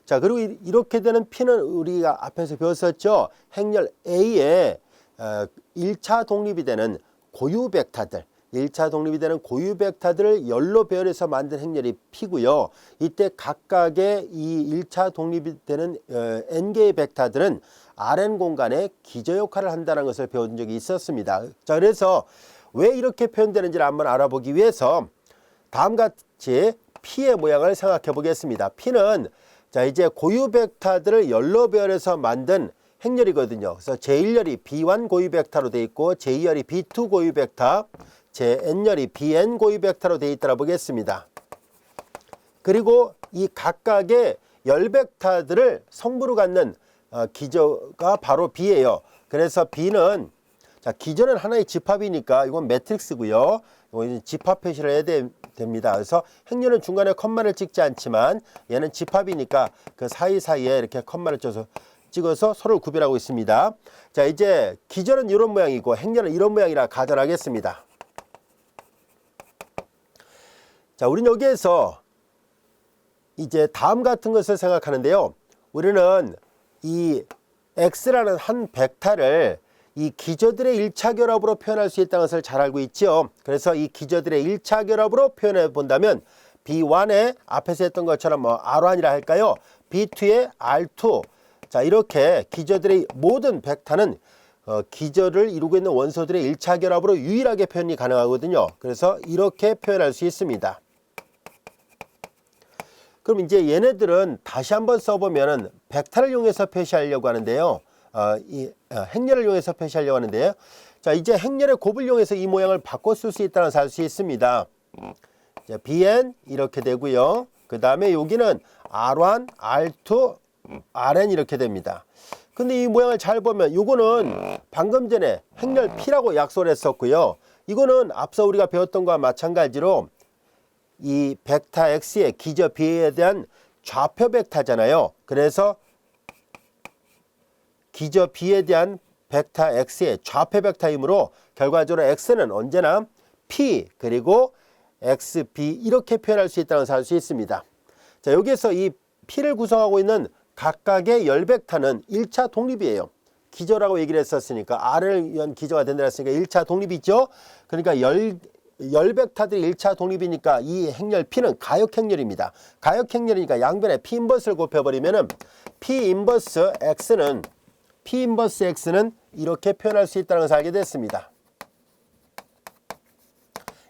자, 그리고 이렇게 되는 P는 우리가 앞에서 배웠었죠. 행렬 A의 1차 독립이 되는 고유 벡터들 1차 독립이 되는 고유 벡터들을 열로 배열해서 만든 행렬이 P고요. 이때 각각의 이 1차 독립이 되는 N개의 벡터들은 Rn 공간에 기저 역할을 한다는 것을 배운 적이 있었습니다. 자, 그래서 왜 이렇게 표현되는지를 한번 알아보기 위해서 다음과 같이 P의 모양을 생각해 보겠습니다. P는 자, 이제 고유 벡터들을 열로 배열해서 만든 행렬이거든요. 그래서 제1열이 B1 고유 벡터로 되어 있고 제2열이 B2 고유 벡터, 제_n열이 BN 고유 벡터로 되어 있다고 보겠습니다. 그리고 이 각각의 열 벡터들을 성분으로 갖는 기저가 바로 B예요. 그래서 B는 자, 기저는 하나의 집합이니까 이건 매트릭스고요. 이건 집합 표시를 해야 됩니다. 그래서 행렬은 중간에 컴마를 찍지 않지만 얘는 집합이니까 그 사이사이에 이렇게 컴마를 찍어서 서로를 구별하고 있습니다. 자, 이제 기저는 이런 모양이고 행렬은 이런 모양이라 가정하겠습니다. 자, 우리는 여기에서 이제 다음 같은 것을 생각하는데요. 우리는 이 X라는 한 벡터를 이 기저들의 1차 결합으로 표현할 수 있다는 것을 잘 알고 있죠. 그래서 이 기저들의 1차 결합으로 표현해 본다면 B1에 앞에서 했던 것처럼 뭐 R1이라 할까요? B2에 R2. 자, 이렇게 기저들의 모든 벡터는 기저를 이루고 있는 원소들의 1차 결합으로 유일하게 표현이 가능하거든요. 그래서 이렇게 표현할 수 있습니다. 그럼 이제 얘네들은 다시 한번 써보면은 벡터를 이용해서 표시하려고 하는데요. 행렬을 이용해서 표시하려고 하는데요. 자, 이제 행렬의 곱을 이용해서 이 모양을 바꿔 쓸 수 있다는 것을 알 수 있습니다. 자, BN 이렇게 되고요. 그 다음에 여기는 R1, R2, RN 이렇게 됩니다. 근데 이 모양을 잘 보면 이거는 방금 전에 행렬 P라고 약속을 했었고요. 이거는 앞서 우리가 배웠던 것과 마찬가지로 이 벡터 X의 기저 B에 대한 좌표 벡터잖아요. 그래서 기저 B에 대한 벡터 X의 좌표 벡터이므로 결과적으로 X는 언제나 P 그리고 XB 이렇게 표현할 수 있다는 것을 알 수 있습니다. 자, 여기에서 이 P를 구성하고 있는 각각의 열 벡터는 1차 독립이에요. 기저라고 얘기를 했었으니까 R을 위한 기저가 된다 했으니까 1차 독립이죠. 그러니까 열 벡터들이 1차 독립이니까 이 행렬 P는 가역 행렬입니다. 가역 행렬이니까 양변에 P 인버스를 곱해버리면은 P 인버스 X는 이렇게 표현할 수 있다는 것을 알게 됐습니다.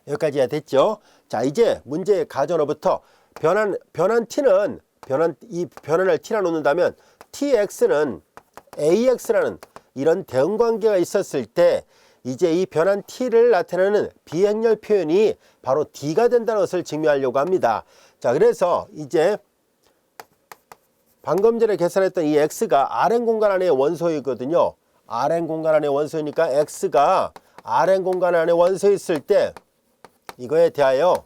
여기까지야 됐죠? 자, 이제 문제의 가정으로부터 변한 T는 이 변환을 T라 놓는다면 TX는 AX라는 이런 대응 관계가 있었을 때 이제 이 변한 T를 나타내는 비행렬 표현이 바로 D가 된다는 것을 증명하려고 합니다. 자, 그래서 이제 방금 전에 계산했던 이 X가 Rn 공간 안의 원소이거든요. Rn 공간 안의 원소이니까 X가 Rn 공간 안의 원소였을 때 이거에 대하여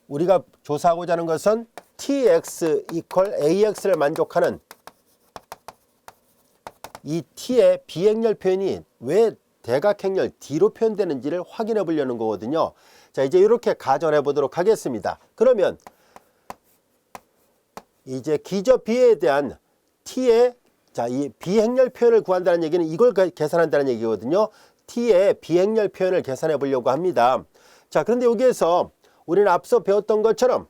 우리가 조사하고자 하는 것은 TX 이퀄 AX를 만족하는 이 T의 비행렬 표현이 왜 대각행렬 D로 표현되는지를 확인해 보려는 거거든요. 자, 이제 이렇게 가정해 보도록 하겠습니다. 그러면 이제 기저 B에 대한 T의 이 비행렬 표현을 구한다는 얘기는 이걸 계산한다는 얘기거든요. T의 비행렬 표현을 계산해 보려고 합니다. 자, 그런데 여기에서 우리는 앞서 배웠던 것처럼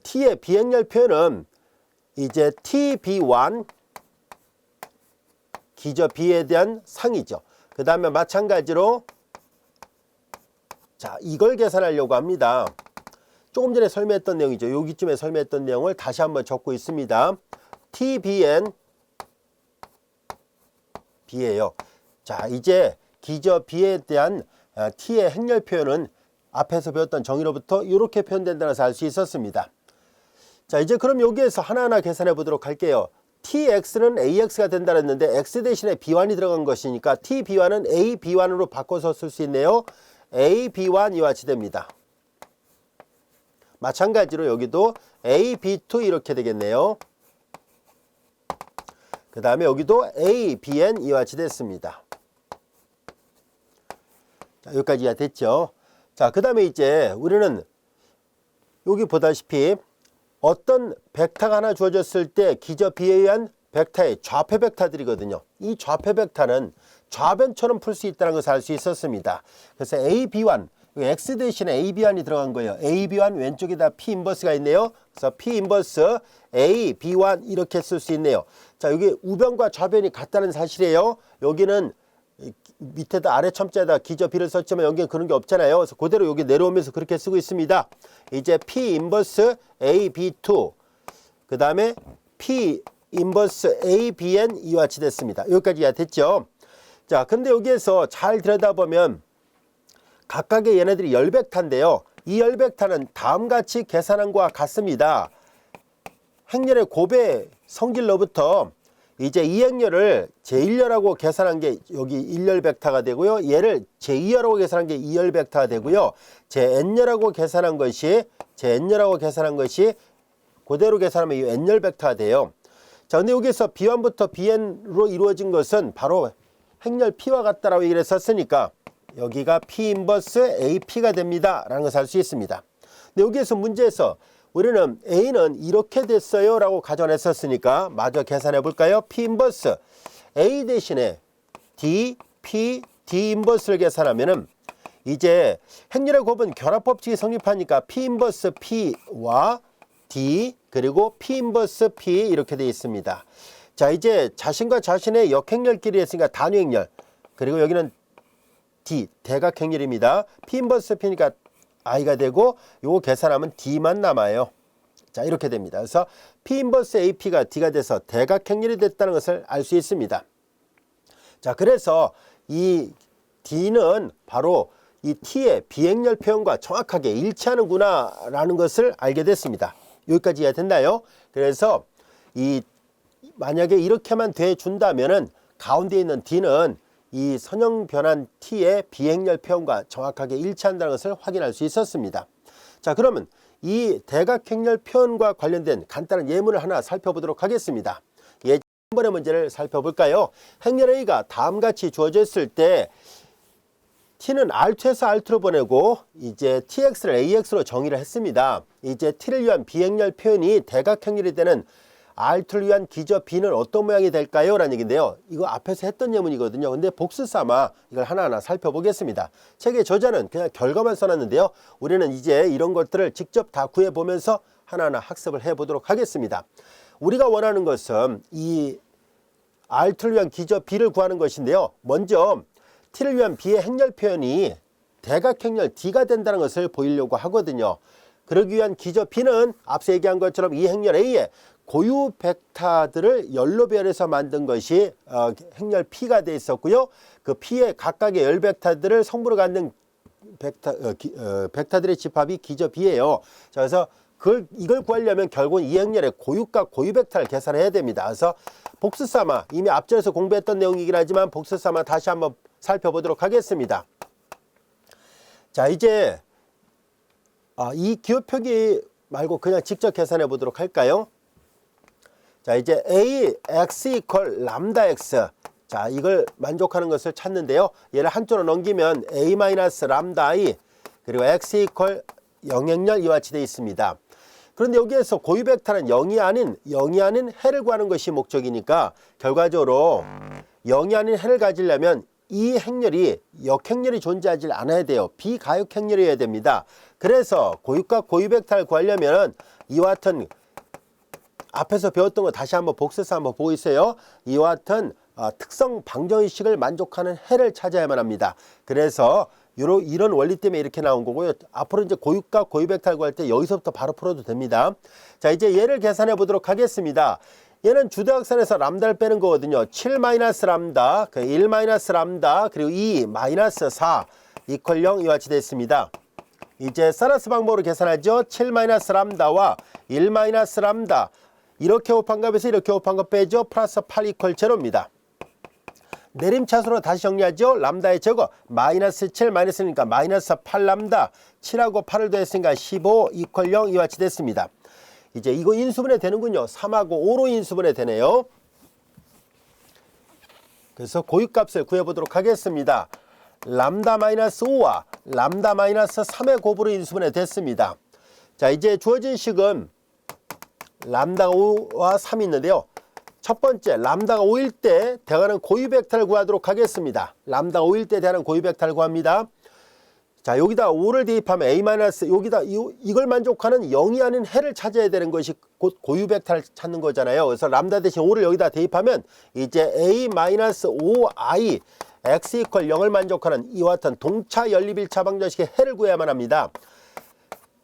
T의 비행렬 표현은 이제 TB1 기저 B에 대한 상이죠. 그 다음에 마찬가지로 자, 이걸 계산하려고 합니다. 조금 전에 설명했던 내용이죠. 여기쯤에 설명했던 내용을 다시 한번 적고 있습니다. TBN B예요. 자, 이제 기저 B에 대한 T의 행렬 표현은 앞에서 배웠던 정의로부터 이렇게 표현된다는 것을 알 수 있었습니다. 자, 이제 그럼 여기에서 하나하나 계산해 보도록 할게요. TX는 AX가 된다 했는데 X 대신에 B1이 들어간 것이니까 TB1은 AB1으로 바꿔서 쓸 수 있네요. AB1 이와 같이 됩니다. 마찬가지로 여기도 AB2 이렇게 되겠네요. 그 다음에 여기도 ABN 이와 같이 됐습니다. 자, 여기까지가 됐죠. 자, 그 다음에 이제 우리는 여기 보다시피 어떤 벡터가 하나 주어졌을 때 기저 B에 의한 벡터의 좌표 벡터들이거든요. 이 좌표 벡터는 좌변처럼 풀 수 있다는 것을 알 수 있었습니다. 그래서 AB1, X 대신에 AB1이 들어간 거예요. AB1 왼쪽에다 P 인버스가 있네요. 그래서 P 인버스 AB1 이렇게 쓸 수 있네요. 자, 여기 우변과 좌변이 같다는 사실이에요. 여기는 밑에다 아래 첨자에다 기저 B를 썼지만 여기는 그런 게 없잖아요. 그래서 그대로 여기 내려오면서 그렇게 쓰고 있습니다. 이제 P 인버스 AB2 그 다음에 P 인버스 ABN 이와 같이 됐습니다. 여기까지 됐죠. 자, 근데 여기에서 잘 들여다보면 각각의 얘네들이 열벡타인데요. 이 열벡타는 다음같이 계산한 것과 같습니다. 행렬의 곱의 성질로부터 이제 이 행렬을 제1열하고 계산한 게 여기 1열 벡터가 되고요. 얘를 제2열하고 계산한 게 2열 벡터가 되고요. 제_n열하고 계산한 것이 그대로 계산하면 이 n열 벡터가 돼요. 자, 근데 여기서 B1부터 Bn으로 이루어진 것은 바로 행렬 P와 같다라고 얘기를 했었으니까 여기가 P 인버스 AP가 됩니다 라는 것을 알 수 있습니다. 근데 여기에서 문제에서 우리는 A는 이렇게 됐어요 라고 가정했었으니까 마저 계산해 볼까요? P 인버스 A 대신에 D, P, D 인버스를 계산하면은 이제 행렬의 곱은 결합법칙이 성립하니까 P 인버스 P와 D 그리고 P 인버스 P 이렇게 되어 있습니다. 자, 이제 자신과 자신의 역행렬끼리 했으니까 단위행렬 그리고 여기는 D 대각행렬입니다. P 인버스 P니까 I가 되고 요거 계산하면 D만 남아요. 자, 이렇게 됩니다. 그래서 P 인버스 AP가 D가 돼서 대각행렬이 됐다는 것을 알 수 있습니다. 자, 그래서 이 D는 바로 이 T의 비행렬 표현과 정확하게 일치하는구나 라는 것을 알게 됐습니다. 여기까지 이해가 됐나요? 그래서 이 만약에 이렇게만 돼 준다면은 가운데 있는 D는 이 선형 변환 T의 비행렬 표현과 정확하게 일치한다는 것을 확인할 수 있었습니다. 자, 그러면 이 대각행렬 표현과 관련된 간단한 예문을 하나 살펴보도록 하겠습니다. 예, 한 번의 문제를 살펴볼까요? 행렬 A가 다음같이 주어져 있을 때 T는 R2에서 R2로 보내고 이제 TX를 AX로 정의를 했습니다. 이제 T를 위한 비행렬 표현이 대각행렬이 되는 R2를 위한 기저 B는 어떤 모양이 될까요? 라는 얘기인데요. 이거 앞에서 했던 예문이거든요. 근데 복수 삼아 이걸 하나하나 살펴보겠습니다. 책의 저자는 그냥 결과만 써놨는데요. 우리는 이제 이런 것들을 직접 다 구해보면서 하나하나 학습을 해보도록 하겠습니다. 우리가 원하는 것은 이 R2를 위한 기저 B를 구하는 것인데요. 먼저 T를 위한 B의 행렬 표현이 대각행렬 D가 된다는 것을 보이려고 하거든요. 그러기 위한 기저 B는 앞서 얘기한 것처럼 이 행렬 A의 고유 벡터들을 열로 배열해서 만든 것이 행렬 P가 되어 있었고요. 그 P의 각각의 열 벡터들을 성분으로 갖는 벡터들의 집합이 기저 B예요. 자, 그래서 이걸 구하려면 결국은 이 행렬의 고유값, 고유 벡터를 계산해야 됩니다. 그래서 복수 삼아 이미 앞절에서 공부했던 내용이긴 하지만 복수 삼아 다시 한번 살펴보도록 하겠습니다. 자, 이제 이 기호 표기 말고 그냥 직접 계산해 보도록 할까요? 자, 이제 AX 이퀄 람다 X. 자, 이걸 만족하는 것을 찾는데요. 얘를 한쪽으로 넘기면 A 마이너스 람다 I 그리고 X 이퀄 영행렬 이와 같이 되어 있습니다. 그런데 여기에서 고유 벡터는 0이 아닌 해를 구하는 것이 목적이니까 결과적으로 0이 아닌 해를 가지려면 이 행렬이 역행렬이 존재하지 않아야 돼요. 비가역행렬이어야 됩니다. 그래서 고유값 고유 벡터를 구하려면 이와 같은 앞에서 배웠던 거 다시 한번 복습해서 한번 보고 있어요. 이와 같은 특성 방정의식을 만족하는 해를 찾아야만 합니다. 그래서 이런 원리 때문에 이렇게 나온 거고요. 앞으로 이제 고유값 고유 벡터를 구할 때 여기서부터 바로 풀어도 됩니다. 자, 이제 얘를 계산해 보도록 하겠습니다. 얘는 주대각선에서 람다를 빼는 거거든요. 7 마이너스 람다, 1 마이너스 람다, 그리고 2 마이너스 4 이퀄 0 이와 같이 됐습니다. 이제 사라스 방법으로 계산하죠. 7 마이너스 람다와 1 마이너스 람다 이렇게 곱한 값에서 이렇게 곱한 것 빼죠. 플러스 8 이퀄 제로입니다. 내림차수로 다시 정리하죠. 람다의 제곱 마이너스 7 마이너스니까 마이너스 8 람다 7하고 8을 더했으니까 15 이퀄 0 이와 같이 됐습니다. 이제 이거 인수분해 되는군요. 3하고 5로 인수분해 되네요. 그래서 고유값을 구해보도록 하겠습니다. 람다 마이너스 5와 람다 마이너스 3의 곱으로 인수분해 됐습니다. 자, 이제 주어진 식은 람다가 5와 3이 있는데요. 첫 번째 람다가 5일 때 대하는 고유 벡터를 구하도록 하겠습니다. 람다가 5일 때 대하는 고유 벡터를 구합니다. 자, 여기다 5를 대입하면 A 마이너스 여기다 이걸 만족하는 0이 아닌 해를 찾아야 되는 것이 곧 고유 벡터를 찾는 거잖아요. 그래서 람다 대신 5를 여기다 대입하면 이제 A 마이너스 5I x 이퀄 0을 만족하는 이와 같은 동차 연립 1차 방정식의 해를 구해야만 합니다.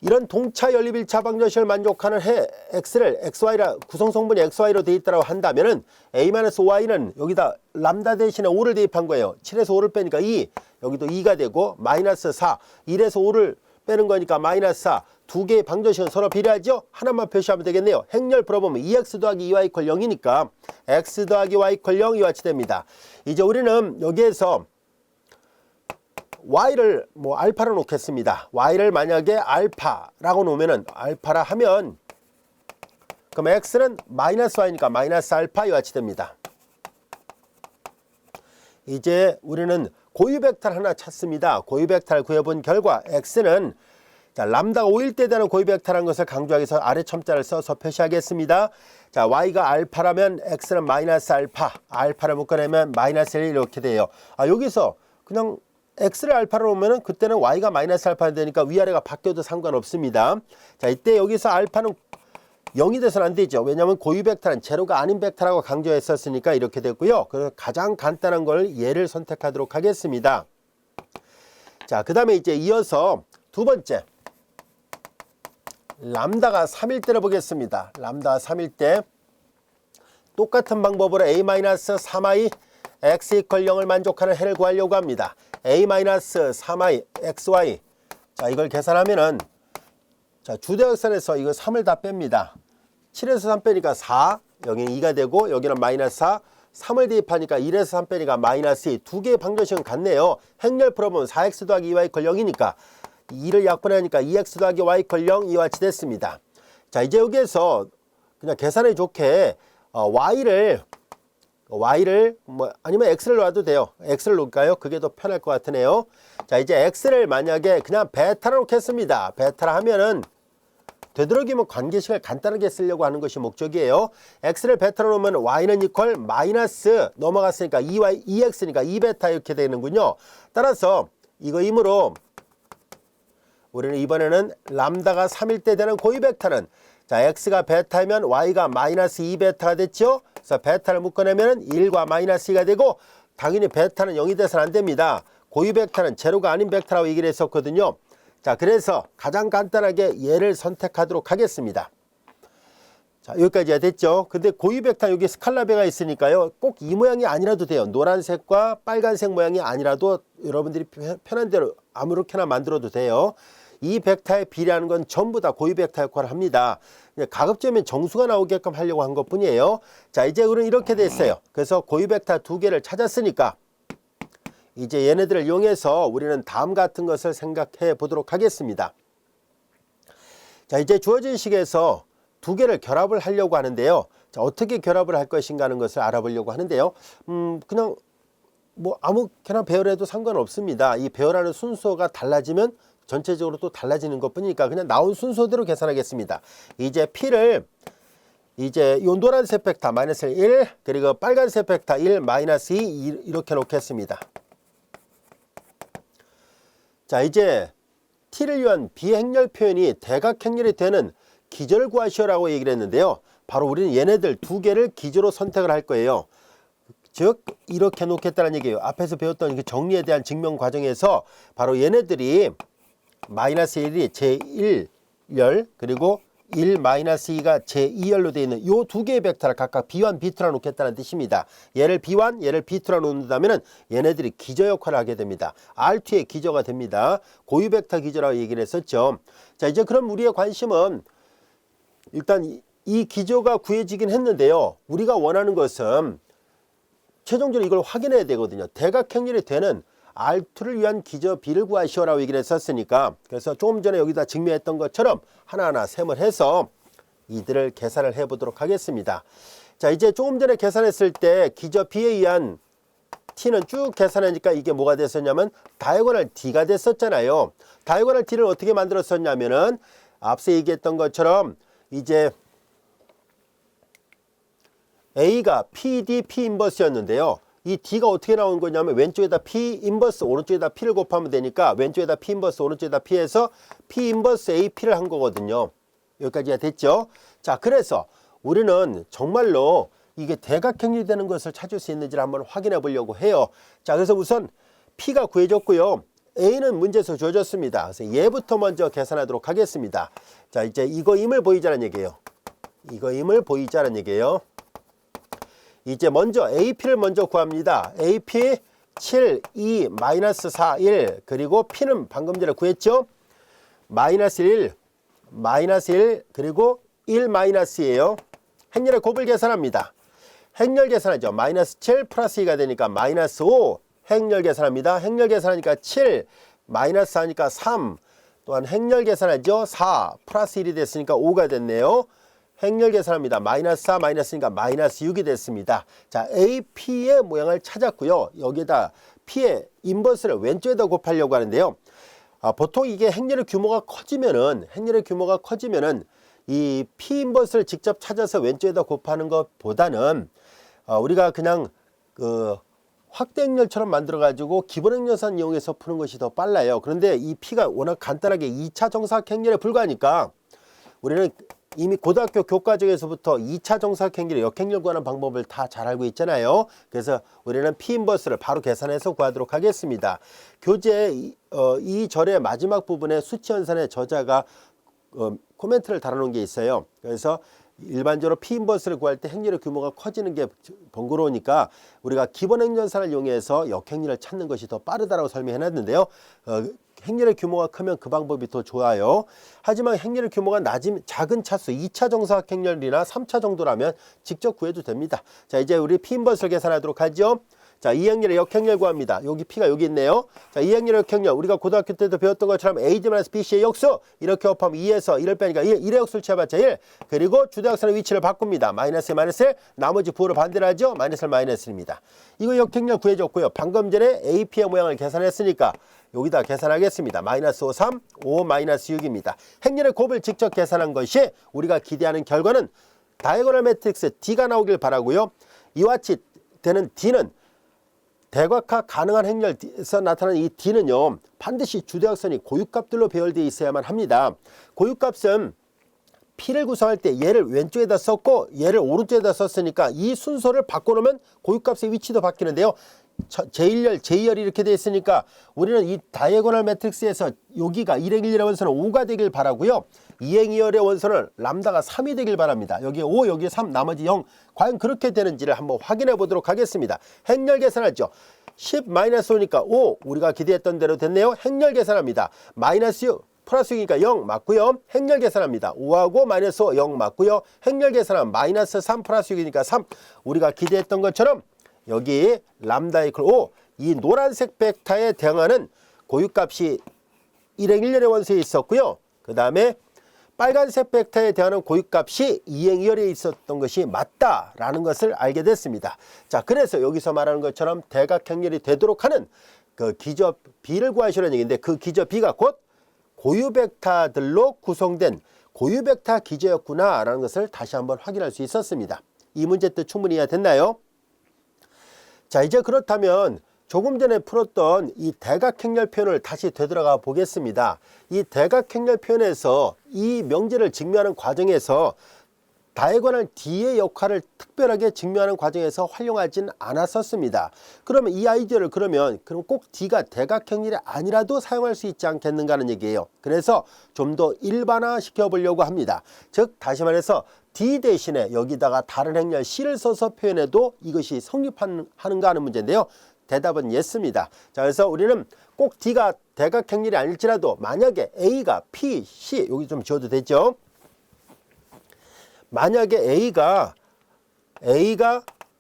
이런 동차 연립 1차 방정식을 만족하는 해 x를 xy라 구성성분이 xy로 되어 있다고 한다면은 a-5y는 여기다 람다 대신에 5를 대입한 거예요. 7에서 5를 빼니까 2, 여기도 2가 되고 마이너스 4, 1에서 5를 빼는 거니까 마이너스 4. 두 개의 방정식은 서로 비례하죠? 하나만 표시하면 되겠네요. 행렬 풀어보면 2x 더하기 2y 이퀄 0이니까 x 더하기 y 이퀄 0 이와 같이 됩니다. 이제 우리는 여기에서 y를 뭐 알파로 놓겠습니다. y를 만약에 알파라고 놓으면은 알파라 하면 그럼 x는 마이너스 y니까 마이너스 알파 이와 같이 됩니다. 이제 우리는 고유 벡터를 하나 찾습니다. 고유 벡터를 구해본 결과 x는 자, 람다가 5일 때 되는 고유 벡터라는 것을 강조하기 위해서 아래 첨자를 써서 표시하겠습니다. 자, y가 알파라면 x는 마이너스 알파, 알파를 묶어내면 마이너스 1 이렇게 돼요. 여기서 그냥 x를 알파로 놓으면 그때는 y가 마이너스 알파가 되니까 위아래가 바뀌어도 상관없습니다. 자, 이때 여기서 알파는 0이 돼서는 안 되죠. 왜냐하면 고유 벡터는 제로가 아닌 벡터라고 강조했었으니까 이렇게 됐고요. 그래서 가장 간단한 걸 얘를 선택하도록 하겠습니다. 자, 그 다음에 이제 이어서 두 번째 람다가 3일 때를 보겠습니다. 람다가 3일 때 똑같은 방법으로 a-3i x 이퀄 0을 만족하는 해를 구하려고 합니다. a-3i xy 자, 이걸 계산하면은 자, 주대역선에서 이거 3을 다 뺍니다. 7에서 3 빼니까 4, 여기는 2가 되고 여기는 마이너스 4, 3을 대입하니까 1에서 3 빼니까 마이너스 2. 두 개의 방정식은 같네요. 행렬 풀어보면 4x 더하기 2y 이퀄 0이니까 2를 약분하니까 2x 더하기 y 이퀄 0 이와 같이 됐습니다. 자, 이제 여기에서 그냥 계산에 좋게 y를 뭐 아니면 x를 놔도 돼요. x를 놓을까요? 그게 더 편할 것 같으네요. 자, 이제 x를 만약에 그냥 베타로 놓겠습니다. 베타라 하면은 되도록이면 관계식을 간단하게 쓰려고 하는 것이 목적이에요. x를 베타로 놓으면 y는 이퀄 마이너스 넘어갔으니까 2x니까 2베타 이렇게 되는군요. 따라서 이거이므로 우리는 이번에는 람다가 3일 때 되는 고유 벡터는 자, x가 베타면 y가 마이너스 2베타가 됐죠. 그래서 베타를 묶어내면 1과 마이너스 2가 되고 당연히 베타는 0이 돼서는 안 됩니다. 고유 벡터는 제로가 아닌 벡터라고 얘기를 했었거든요. 자, 그래서 가장 간단하게 얘를 선택하도록 하겠습니다. 자, 여기까지가 됐죠. 근데 고유 벡터 여기 스칼라베가 있으니까요. 꼭 이 모양이 아니라도 돼요. 노란색과 빨간색 모양이 아니라도 여러분들이 편한 대로 아무렇게나 만들어도 돼요. 이 벡터에 비례하는 건 전부 다 고유 벡터 역할을 합니다. 가급적이면 정수가 나오게끔 하려고 한 것뿐이에요. 자, 이제 우리는 이렇게 됐어요. 그래서 고유 벡터 두 개를 찾았으니까 이제 얘네들을 이용해서 우리는 다음 같은 것을 생각해 보도록 하겠습니다. 자, 이제 주어진 식에서 두 개를 결합을 하려고 하는데요. 자, 어떻게 결합을 할 것인가 하는 것을 알아보려고 하는데요. 그냥 뭐 아무렇게나 배열해도 상관없습니다. 이 배열하는 순서가 달라지면 전체적으로 또 달라지는 것 뿐이니까 그냥 나온 순서대로 계산하겠습니다. 이제 P를 이제 요 노란색 벡터 마이너스 1 그리고 빨간색 벡터 1 마이너스 2 이렇게 놓겠습니다. 자, 이제 T를 위한 비행렬 표현이 대각행렬이 되는 기저를 구하시오라고 얘기를 했는데요. 바로 우리는 얘네들 두 개를 기저로 선택을 할 거예요. 즉 이렇게 놓겠다는 얘기예요. 앞에서 배웠던 그 정리에 대한 증명 과정에서 바로 얘네들이 마이너스 1이 제1열 그리고 1 마이너스 2가 제2열로 되어 있는 이 두 개의 벡터를 각각 B1, B2라 놓겠다는 뜻입니다. 얘를 B1, 얘를 B2라 놓는다면 얘네들이 기저 역할을 하게 됩니다. R2의 기저가 됩니다. 고유 벡터 기저라고 얘기를 했었죠. 자, 이제 그럼 우리의 관심은 일단 이 기저가 구해지긴 했는데요. 우리가 원하는 것은 최종적으로 이걸 확인해야 되거든요. 대각행렬이 되는 R2를 위한 기저 B를 구하시오라고 얘기를 했었으니까 그래서 조금 전에 여기다 증명했던 것처럼 하나하나 셈을 해서 이들을 계산을 해 보도록 하겠습니다. 자, 이제 조금 전에 계산했을 때 기저 B에 의한 T는 쭉 계산하니까 이게 뭐가 됐었냐면 다이고널 D가 됐었잖아요. 다이고널 D를 어떻게 만들었었냐면은 앞서 얘기했던 것처럼 이제 A가 PD, P 인버스였는데요. 이 D가 어떻게 나온 거냐면 왼쪽에다 P 인버스 오른쪽에다 P를 곱하면 되니까 왼쪽에다 P 인버스 오른쪽에다 P해서 P 인버스 AP를 한 거거든요. 여기까지가 됐죠. 자, 그래서 우리는 정말로 이게 대각형이 되는 것을 찾을 수 있는지를 한번 확인해 보려고 해요. 자, 그래서 우선 P가 구해졌고요. A는 문제에서 주어졌습니다. 그래서 얘부터 먼저 계산하도록 하겠습니다. 자, 이제 이거임을 보이자는 얘기예요. 이거임을 보이자는 얘기예요. 이제 먼저 AP를 먼저 구합니다. AP 7, 2, 마이너스 4, 1 그리고 P는 방금 전에 구했죠. 마이너스 1, 마이너스 1 그리고 1 마이너스예요. 행렬의 곱을 계산합니다. 행렬 계산하죠. 마이너스 7 플러스 2가 되니까 마이너스 5 행렬 계산합니다. 행렬 계산하니까 7 마이너스 4니까 3 또한 행렬 계산하죠. 4 플러스 1이 됐으니까 5가 됐네요. 행렬 계산합니다. 마이너스 4 마이너스니까 마이너스 6이 됐습니다. 자, AP의 모양을 찾았고요. 여기에다 P의 인버스를 왼쪽에다 곱하려고 하는데요. 보통 이게 행렬의 규모가 커지면은 이 P 인버스를 직접 찾아서 왼쪽에다 곱하는 것보다는 우리가 그냥 그 확대 행렬처럼 만들어 가지고 기본 행렬선 이용해서 푸는 것이 더 빨라요. 그런데 이 P가 워낙 간단하게 2차 정사각 행렬에 불과하니까 우리는 이미 고등학교 교과정에서부터 2차 정사각 행렬의 역행렬 구하는 방법을 다 잘 알고 있잖아요. 그래서 우리는 P 인버스를 바로 계산해서 구하도록 하겠습니다. 교재 이 절의 마지막 부분에 수치 연산의 저자가 코멘트를 달아놓은 게 있어요. 그래서 일반적으로 P 인버스를 구할 때 행렬의 규모가 커지는 게 번거로우니까 우리가 기본 행렬선을 이용해서 역행렬을 찾는 것이 더 빠르다라고 설명해 놨는데요. 행렬의 규모가 크면 그 방법이 더 좋아요. 하지만 행렬의 규모가 작은 차수 2차 정사각 행렬이나 3차 정도라면 직접 구해도 됩니다. 자, 이제 우리 P 인버스를 계산하도록 하죠. 자, 이 행렬의 역행렬 구합니다. 여기 P가 여기 있네요. 자, 이 행렬의 역행렬 우리가 고등학교 때도 배웠던 것처럼 AD-BC의 역수 이렇게 곱하면 2에서 1을 빼니까 1의 역수를 취해봤자 1 그리고 주대역선의 위치를 바꿉니다. 마이너스 마이너스 1 나머지 부호를 반대로 하죠. 마이너스 마이너스 1입니다. 이거 역행렬 구해줬고요. 방금 전에 AP의 모양을 계산했으니까 여기다 계산하겠습니다. 마이너스 5, 3, 5 마이너스 6입니다. 행렬의 곱을 직접 계산한 것이 우리가 기대하는 결과는 다이고널 매트릭스 D가 나오길 바라고요. 이와 같이 되는 D는 대각화 가능한 행렬에서 나타나는 이 D는요. 반드시 주대역선이 고유값들로 배열되어 있어야만 합니다. 고유값은 P를 구성할 때 얘를 왼쪽에다 썼고 얘를 오른쪽에다 썼으니까 이 순서를 바꿔놓으면 고유값의 위치도 바뀌는데요. 제1열, 제2열이 이렇게 되어 있으니까 우리는 이 다이애고널 매트릭스에서 여기가 1행 1열의 원선은 5가 되길 바라고요. 2행 2열의 원선은 람다가 3이 되길 바랍니다. 여기 5, 여기 3, 나머지 0. 과연 그렇게 되는지를 한번 확인해 보도록 하겠습니다. 행렬 계산하죠. 10-5니까 5, 우리가 기대했던 대로 됐네요. 행렬 계산합니다. 마이너스 6. 플러스 6이니까 0 맞고요. 행렬 계산합니다. 5하고 마이너스 5, 0 맞고요. 행렬 계산하면 마이너스 3 플러스 6이니까 3. 우리가 기대했던 것처럼 여기 람다 이퀄 5, 이 노란색 벡터에 대응하는 고유값이 1행 1열의 원소에 있었고요. 그 다음에 빨간색 벡터에 대응하는 고유값이 2행 2열에 있었던 것이 맞다라는 것을 알게 됐습니다. 자, 그래서 여기서 말하는 것처럼 대각행렬이 되도록 하는 그 기저 B를 구하시라는 얘기인데 그 기저 B가 곧 고유 벡터들로 구성된 고유 벡터 기저였구나라는 것을 다시 한번 확인할 수 있었습니다. 이 문제 뜻 충분히 이해됐나요? 자, 이제 그렇다면 조금 전에 풀었던 이 대각행렬 표현을 다시 되돌아가 보겠습니다. 이 대각행렬 표현에서 이 명제를 증명하는 과정에서 다이애고널 D의 역할을 특별하게 증명하는 과정에서 활용하진 않았었습니다. 그러면 이 아이디어를 그럼 꼭 D가 대각행렬이 아니라도 사용할 수 있지 않겠는가 하는 얘기예요. 그래서 좀 더 일반화 시켜보려고 합니다. 즉 다시 말해서 D 대신에 여기다가 다른 행렬 C를 써서 표현해도 이것이 성립하는가 하는 문제인데요. 대답은 예스입니다. 자, 그래서 우리는 꼭 D가 대각행렬이 아닐지라도 만약에 A가 P, C 여기 좀 지워도 되죠. 만약에 A가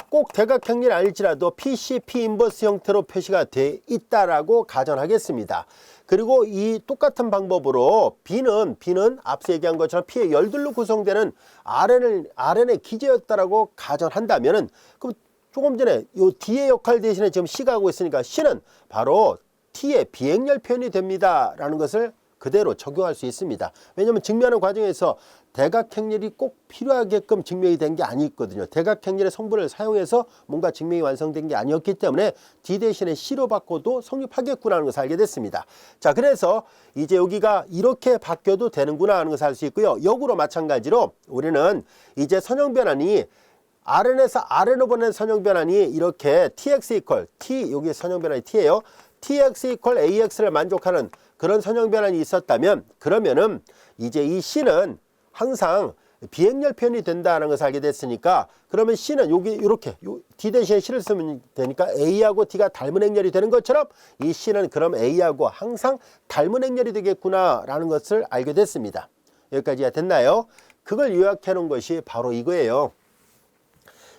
꼭 대각행렬이 아닐지라도 PC, P 인버스 형태로 표시가 돼 있다라고 가정하겠습니다. 그리고 이 똑같은 방법으로 B는 앞서 얘기한 것처럼 P의 열들로 구성되는 RN의 기저였다라고 가정한다면은 그럼 조금 전에 이 D의 역할 대신에 지금 C가 하고 있으니까 C는 바로 T의 비행렬 표현이 됩니다. 라는 것을 그대로 적용할 수 있습니다. 왜냐하면 증명하는 과정에서 대각행렬이 꼭 필요하게끔 증명이 된 게 아니거든요. 대각행렬의 성분을 사용해서 뭔가 증명이 완성된 게 아니었기 때문에 D 대신에 C로 바꿔도 성립하겠구나 하는 것을 알게 됐습니다. 자, 그래서 이제 여기가 이렇게 바뀌어도 되는구나 하는 것을 알 수 있고요. 역으로 마찬가지로 우리는 이제 선형 변환이 RN에서 RN으로 보낸 선형 변환이 이렇게 TX 이퀄 T, 여기 선형 변환이 T예요. TX 이퀄 AX를 만족하는 그런 선형 변환이 있었다면, 그러면은 이제 이 C는 항상 비행렬 표현이 된다는 것을 알게 됐으니까, 그러면 C는 여기 이렇게 D 대신에 C를 쓰면 되니까 A하고 D가 닮은 행렬이 되는 것처럼 이 C는 그럼 A하고 항상 닮은 행렬이 되겠구나 라는 것을 알게 됐습니다. 여기까지가 됐나요? 그걸 요약해 놓은 것이 바로 이거예요.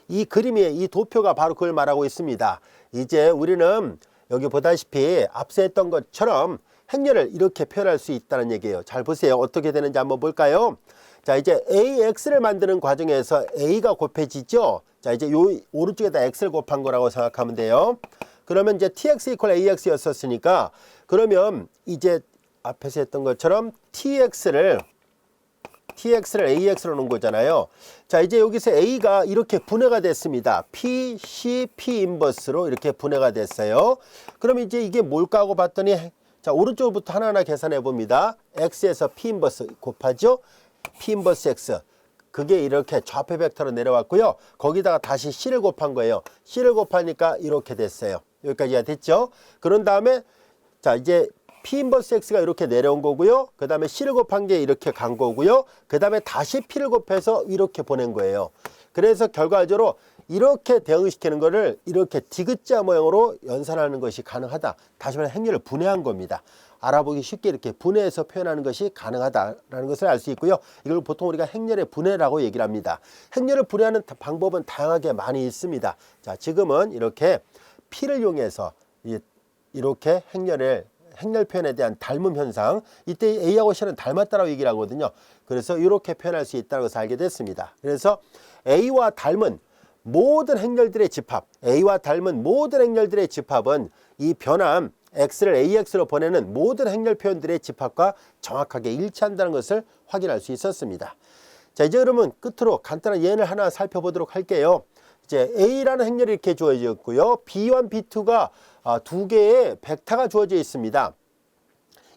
이 그림의 이 도표가 바로 그걸 말하고 있습니다. 이제 우리는 여기 보다시피 앞서 했던 것처럼 행렬을 이렇게 표현할 수 있다는 얘기예요. 잘 보세요. 어떻게 되는지 한번 볼까요? 자, 이제 AX를 만드는 과정에서 A가 곱해지죠. 자, 이제 요 오른쪽에다 X를 곱한 거라고 생각하면 돼요. 그러면 이제 TX 이퀄 AX였었으니까, 그러면 이제 앞에서 했던 것처럼 TX를 AX로 놓은 거잖아요. 자, 이제 여기서 A가 이렇게 분해가 됐습니다. P, C, P 인버스로 이렇게 분해가 됐어요. 그럼 이제 이게 뭘까 하고 봤더니, 자, 오른쪽부터 하나하나 계산해 봅니다. X에서 P 인버스 곱하죠. P 인버스 X. 그게 이렇게 좌표 벡터로 내려왔고요. 거기다가 다시 C를 곱한 거예요. C를 곱하니까 이렇게 됐어요. 여기까지가 됐죠. 그런 다음에 자, 이제 P 인버스 X가 이렇게 내려온 거고요. 그 다음에 C를 곱한 게 이렇게 간 거고요. 그 다음에 다시 P를 곱해서 이렇게 보낸 거예요. 그래서 결과적으로 이렇게 대응시키는 거를 이렇게 디귿자 모양으로 연산하는 것이 가능하다. 다시 말해 행렬을 분해한 겁니다. 알아보기 쉽게 이렇게 분해해서 표현하는 것이 가능하다라는 것을 알 수 있고요. 이걸 보통 우리가 행렬의 분해라고 얘기를 합니다. 행렬을 분해하는 방법은 다양하게 많이 있습니다. 자, 지금은 이렇게 P를 이용해서 이렇게 행렬 표현에 대한 닮음 현상, 이때 A하고 C는 닮았다라고 얘기를 하거든요. 그래서 이렇게 표현할 수 있다는 것을 알게 됐습니다. 그래서 A와 닮은 모든 행렬들의 집합, A와 닮은 모든 행렬들의 집합은 이 변환 X를 AX로 보내는 모든 행렬 표현들의 집합과 정확하게 일치한다는 것을 확인할 수 있었습니다. 자, 이제 그러면 끝으로 간단한 예를 하나 살펴보도록 할게요. 이제 A라는 행렬이 이렇게 주어졌고요. B1, B2가 두 개의 벡터가 주어져 있습니다.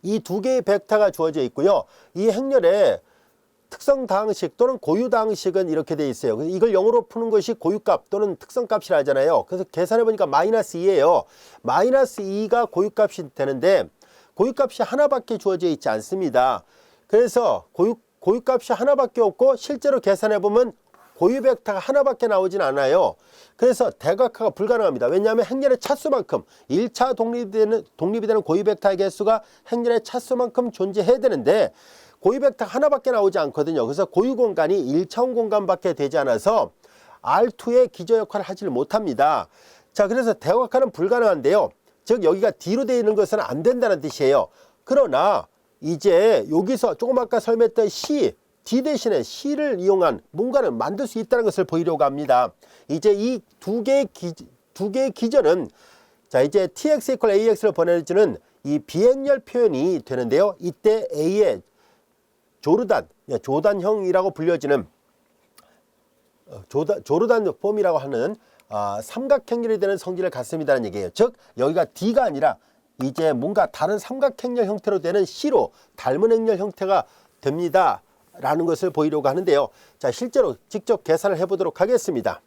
이 두 개의 벡터가 주어져 있고요. 이 행렬에 특성 다항식 또는 고유 다항식은 이렇게 돼 있어요. 이걸 0으로 푸는 것이 고유값 또는 특성값이라 하잖아요. 그래서 계산해 보니까 마이너스 2예요. 마이너스 2가 고유값이 되는데 고유값이 하나밖에 주어져 있지 않습니다. 그래서 고유값이 하나밖에 없고 실제로 계산해 보면 고유 벡터가 하나밖에 나오진 않아요. 그래서 대각화가 불가능합니다. 왜냐하면 행렬의 차수만큼 1차 독립이 되는 고유 벡터의 개수가 행렬의 차수만큼 존재해야 되는데 고유 벡터가 하나밖에 나오지 않거든요. 그래서 고유 공간이 1차원 공간밖에 되지 않아서 R2의 기저 역할을 하지를 못합니다. 자, 그래서 대각화는 불가능한데요. 즉 여기가 D로 되어 있는 것은 안 된다는 뜻이에요. 그러나 이제 여기서 조금 아까 설명했던 D 대신에 C를 이용한 뭔가를 만들 수 있다는 것을 보이려고 합니다. 이제 이 두 개의 기전은 자, 이제 TX 이퀄 AX를 보내주는 이 비행렬 표현이 되는데요. 이때 A의 조단형이라고 불려지는 조르단 폼이라고 하는 삼각행렬이 되는 성질을 갖습니다는 얘기예요. 즉 여기가 D가 아니라 이제 뭔가 다른 삼각행렬 형태로 되는 C로 닮은 행렬 형태가 됩니다 라는 것을 보이려고 하는데요. 자, 실제로 직접 계산을 해 보도록 하겠습니다.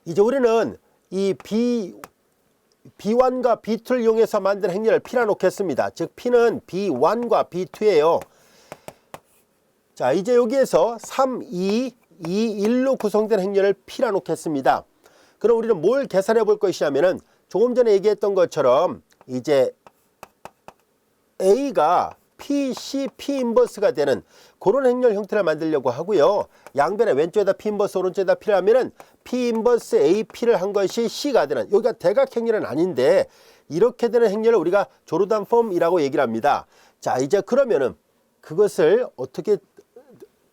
이제 우리는 이 B1과 B2를 이용해서 만든 행렬을 P라 놓겠습니다. 즉 P는 B1과 B2예요. 자, 이제 여기에서 3, 2, 2, 1로 구성된 행렬을 P라 놓겠습니다. 그럼 우리는 뭘 계산해 볼 것이냐면은 조금 전에 얘기했던 것처럼 이제 A가 P, C, P 인버스가 되는 그런 행렬 형태를 만들려고 하고요. 양변에 왼쪽에다 P 인버스, 오른쪽에다 P를 하면은 P 인버스 A, P를 한 것이 C가 되는, 여기가 대각 행렬은 아닌데 이렇게 되는 행렬을 우리가 조르단 폼이라고 얘기를 합니다. 자, 이제 그러면은 그것을 어떻게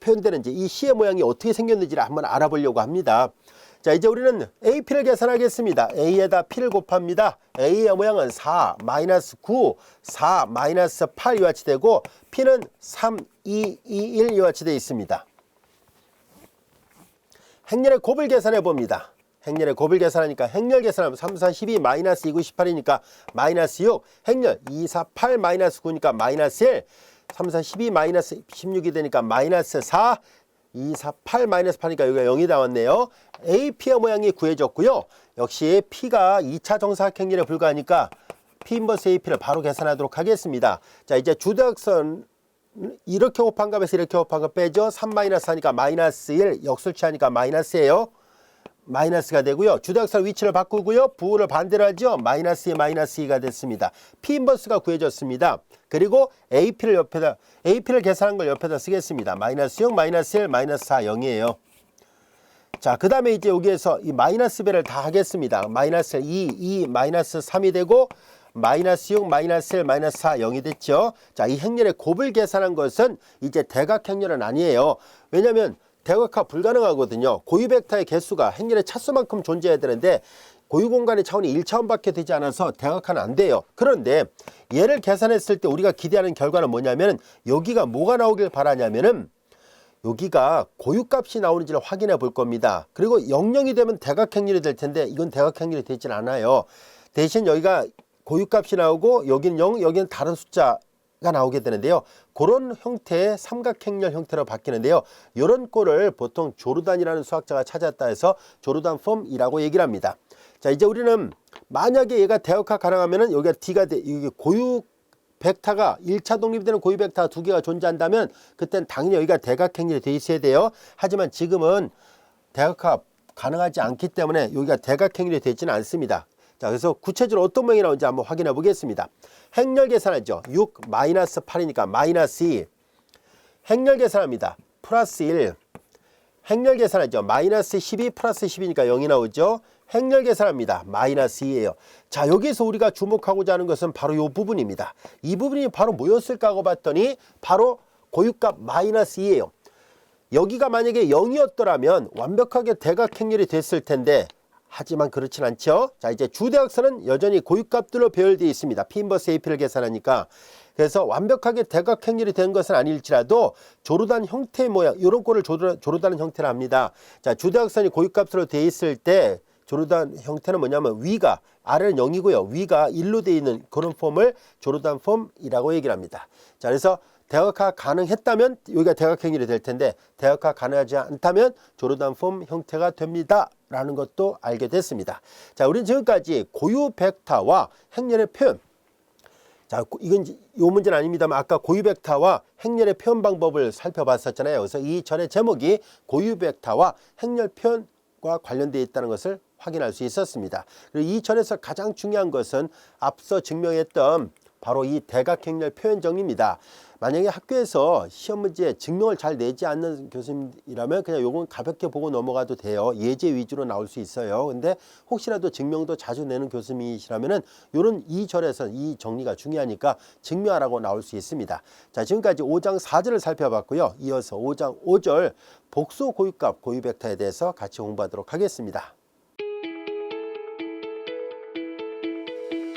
표현되는지 이 C의 모양이 어떻게 생겼는지를 한번 알아보려고 합니다. 자, 이제 우리는 AP를 계산하겠습니다. A에다 P를 곱합니다. A의 모양은 4, 마이너스 9, 4, 마이너스 8 이와 같이 되고 P는 3, 2, 2, 1 이와 같이 되어 있습니다. 행렬의 곱을 계산해 봅니다. 행렬의 곱을 계산하니까 행렬 계산하면 3, 4, 12 마이너스 2, 9, 18이니까 마이너스 6, 행렬 2, 4, 8 마이너스 9니까 마이너스 1, 3, 4, 12 마이너스 16이 되니까 마이너스 4, 2, 4, 8 마이너스 8이니까 여기가 0이 나왔네요. AP의 모양이 구해졌고요. 역시 P가 2차 정사각형렬에 불과하니까 P 인버스 AP를 바로 계산하도록 하겠습니다. 자, 이제 주대각선 이렇게 곱한 값에서 이렇게 곱한 값 빼죠. 3 마이너스 하니까 마이너스 1, 역술취하니까 마이너스예요. 마이너스가 되고요. 주대각선 위치를 바꾸고요. 부호를 반대로 하죠. 마이너스 2, 마이너스 2가 됐습니다. P 인버스가 구해졌습니다. 그리고 AP를 계산한 걸 옆에다 쓰겠습니다. 마이너스 6, 마이너스 1, 마이너스 4, 0이에요. 자, 그 다음에 이제 여기에서 이 마이너스 배를 다 하겠습니다. 마이너스 2, 마이너스 3이 되고 마이너스 6, 마이너스 1, 마이너스 4, 0이 됐죠. 자, 이 행렬의 곱을 계산한 것은 이제 대각행렬은 아니에요. 왜냐하면 대각화 불가능하거든요. 고유 벡터의 개수가 행렬의 차수만큼 존재해야 되는데 고유 공간의 차원이 1차원밖에 되지 않아서 대각화는 안 돼요. 그런데 얘를 계산했을 때 우리가 기대하는 결과는 뭐냐면 여기가 뭐가 나오길 바라냐면은 여기가 고유값이 나오는지를 확인해 볼 겁니다. 그리고 00이 되면 대각행렬이 될 텐데 이건 대각행렬이 되진 않아요. 대신 여기가 고유값이 나오고 여기는 0, 여기는 다른 숫자가 나오게 되는데요. 그런 형태의 삼각행렬 형태로 바뀌는데요. 이런 꼴을 보통 조르단이라는 수학자가 찾았다 해서 조르단 폼이라고 얘기를 합니다. 자, 이제 우리는 만약에 얘가 대각화 가능하면은 여기가 D가 이게 고유 벡터가 1차 독립되는 고유 벡터가 두 개가 존재한다면 그땐 당연히 여기가 대각행렬이 돼 있어야 돼요. 하지만 지금은 대각화 가능하지 않기 때문에 여기가 대각행렬이 되지는 않습니다. 자, 그래서 구체적으로 어떤 모양이 나오는지 한번 확인해 보겠습니다. 행렬 계산하죠. 6 마이너스 8이니까 마이너스 2. 행렬 계산합니다. 플러스 1. 행렬 계산하죠. 마이너스 12 플러스 10이니까 0이 나오죠. 행렬 계산합니다. 마이너스 2예요. 자, 여기서 우리가 주목하고자 하는 것은 바로 이 부분입니다. 이 부분이 바로 뭐였을까 하고 봤더니 바로 고유값 마이너스 2예요. 여기가 만약에 0이었더라면 완벽하게 대각행렬이 됐을 텐데 하지만 그렇진 않죠. 자, 이제 주대각선은 여전히 고유값들로 배열되어 있습니다. P 인버스 AP를 계산하니까. 그래서 완벽하게 대각행렬이 된 것은 아닐지라도 조르단 형태의 모양, 이런 꼴을 조르단 형태라 합니다. 자, 주대각선이 고유값으로 되어 있을 때 조르단 형태는 뭐냐면 위가, 아래는 0이고요. 위가 1로 되어 있는 그런 폼을 조르단 폼이라고 얘기를 합니다. 자, 그래서 대각화 가능했다면 여기가 대각행렬이 될 텐데 대각화 가능하지 않다면 조르단 폼 형태가 됩니다. 라는 것도 알게 됐습니다. 자, 우리는 지금까지 고유 벡터와 행렬의 표현. 자, 이건 요 문제는 아닙니다만 아까 고유 벡터와 행렬의 표현 방법을 살펴봤었잖아요. 그래서 이 절의 제목이 고유 벡터와 행렬 표현과 관련되어 있다는 것을 확인할 수 있었습니다. 그리고 이 절에서 가장 중요한 것은 앞서 증명했던 바로 이 대각행렬 표현 정리입니다. 만약에 학교에서 시험 문제에 증명을 잘 내지 않는 교수님이라면 그냥 요건 가볍게 보고 넘어가도 돼요. 예제 위주로 나올 수 있어요. 근데 혹시라도 증명도 자주 내는 교수님이시라면은 요런 이 절에서 이 정리가 중요하니까 증명하라고 나올 수 있습니다. 자, 지금까지 5장 4절을 살펴봤고요. 이어서 5장 5절 복수 고유값 고유 벡터에 대해서 같이 공부하도록 하겠습니다.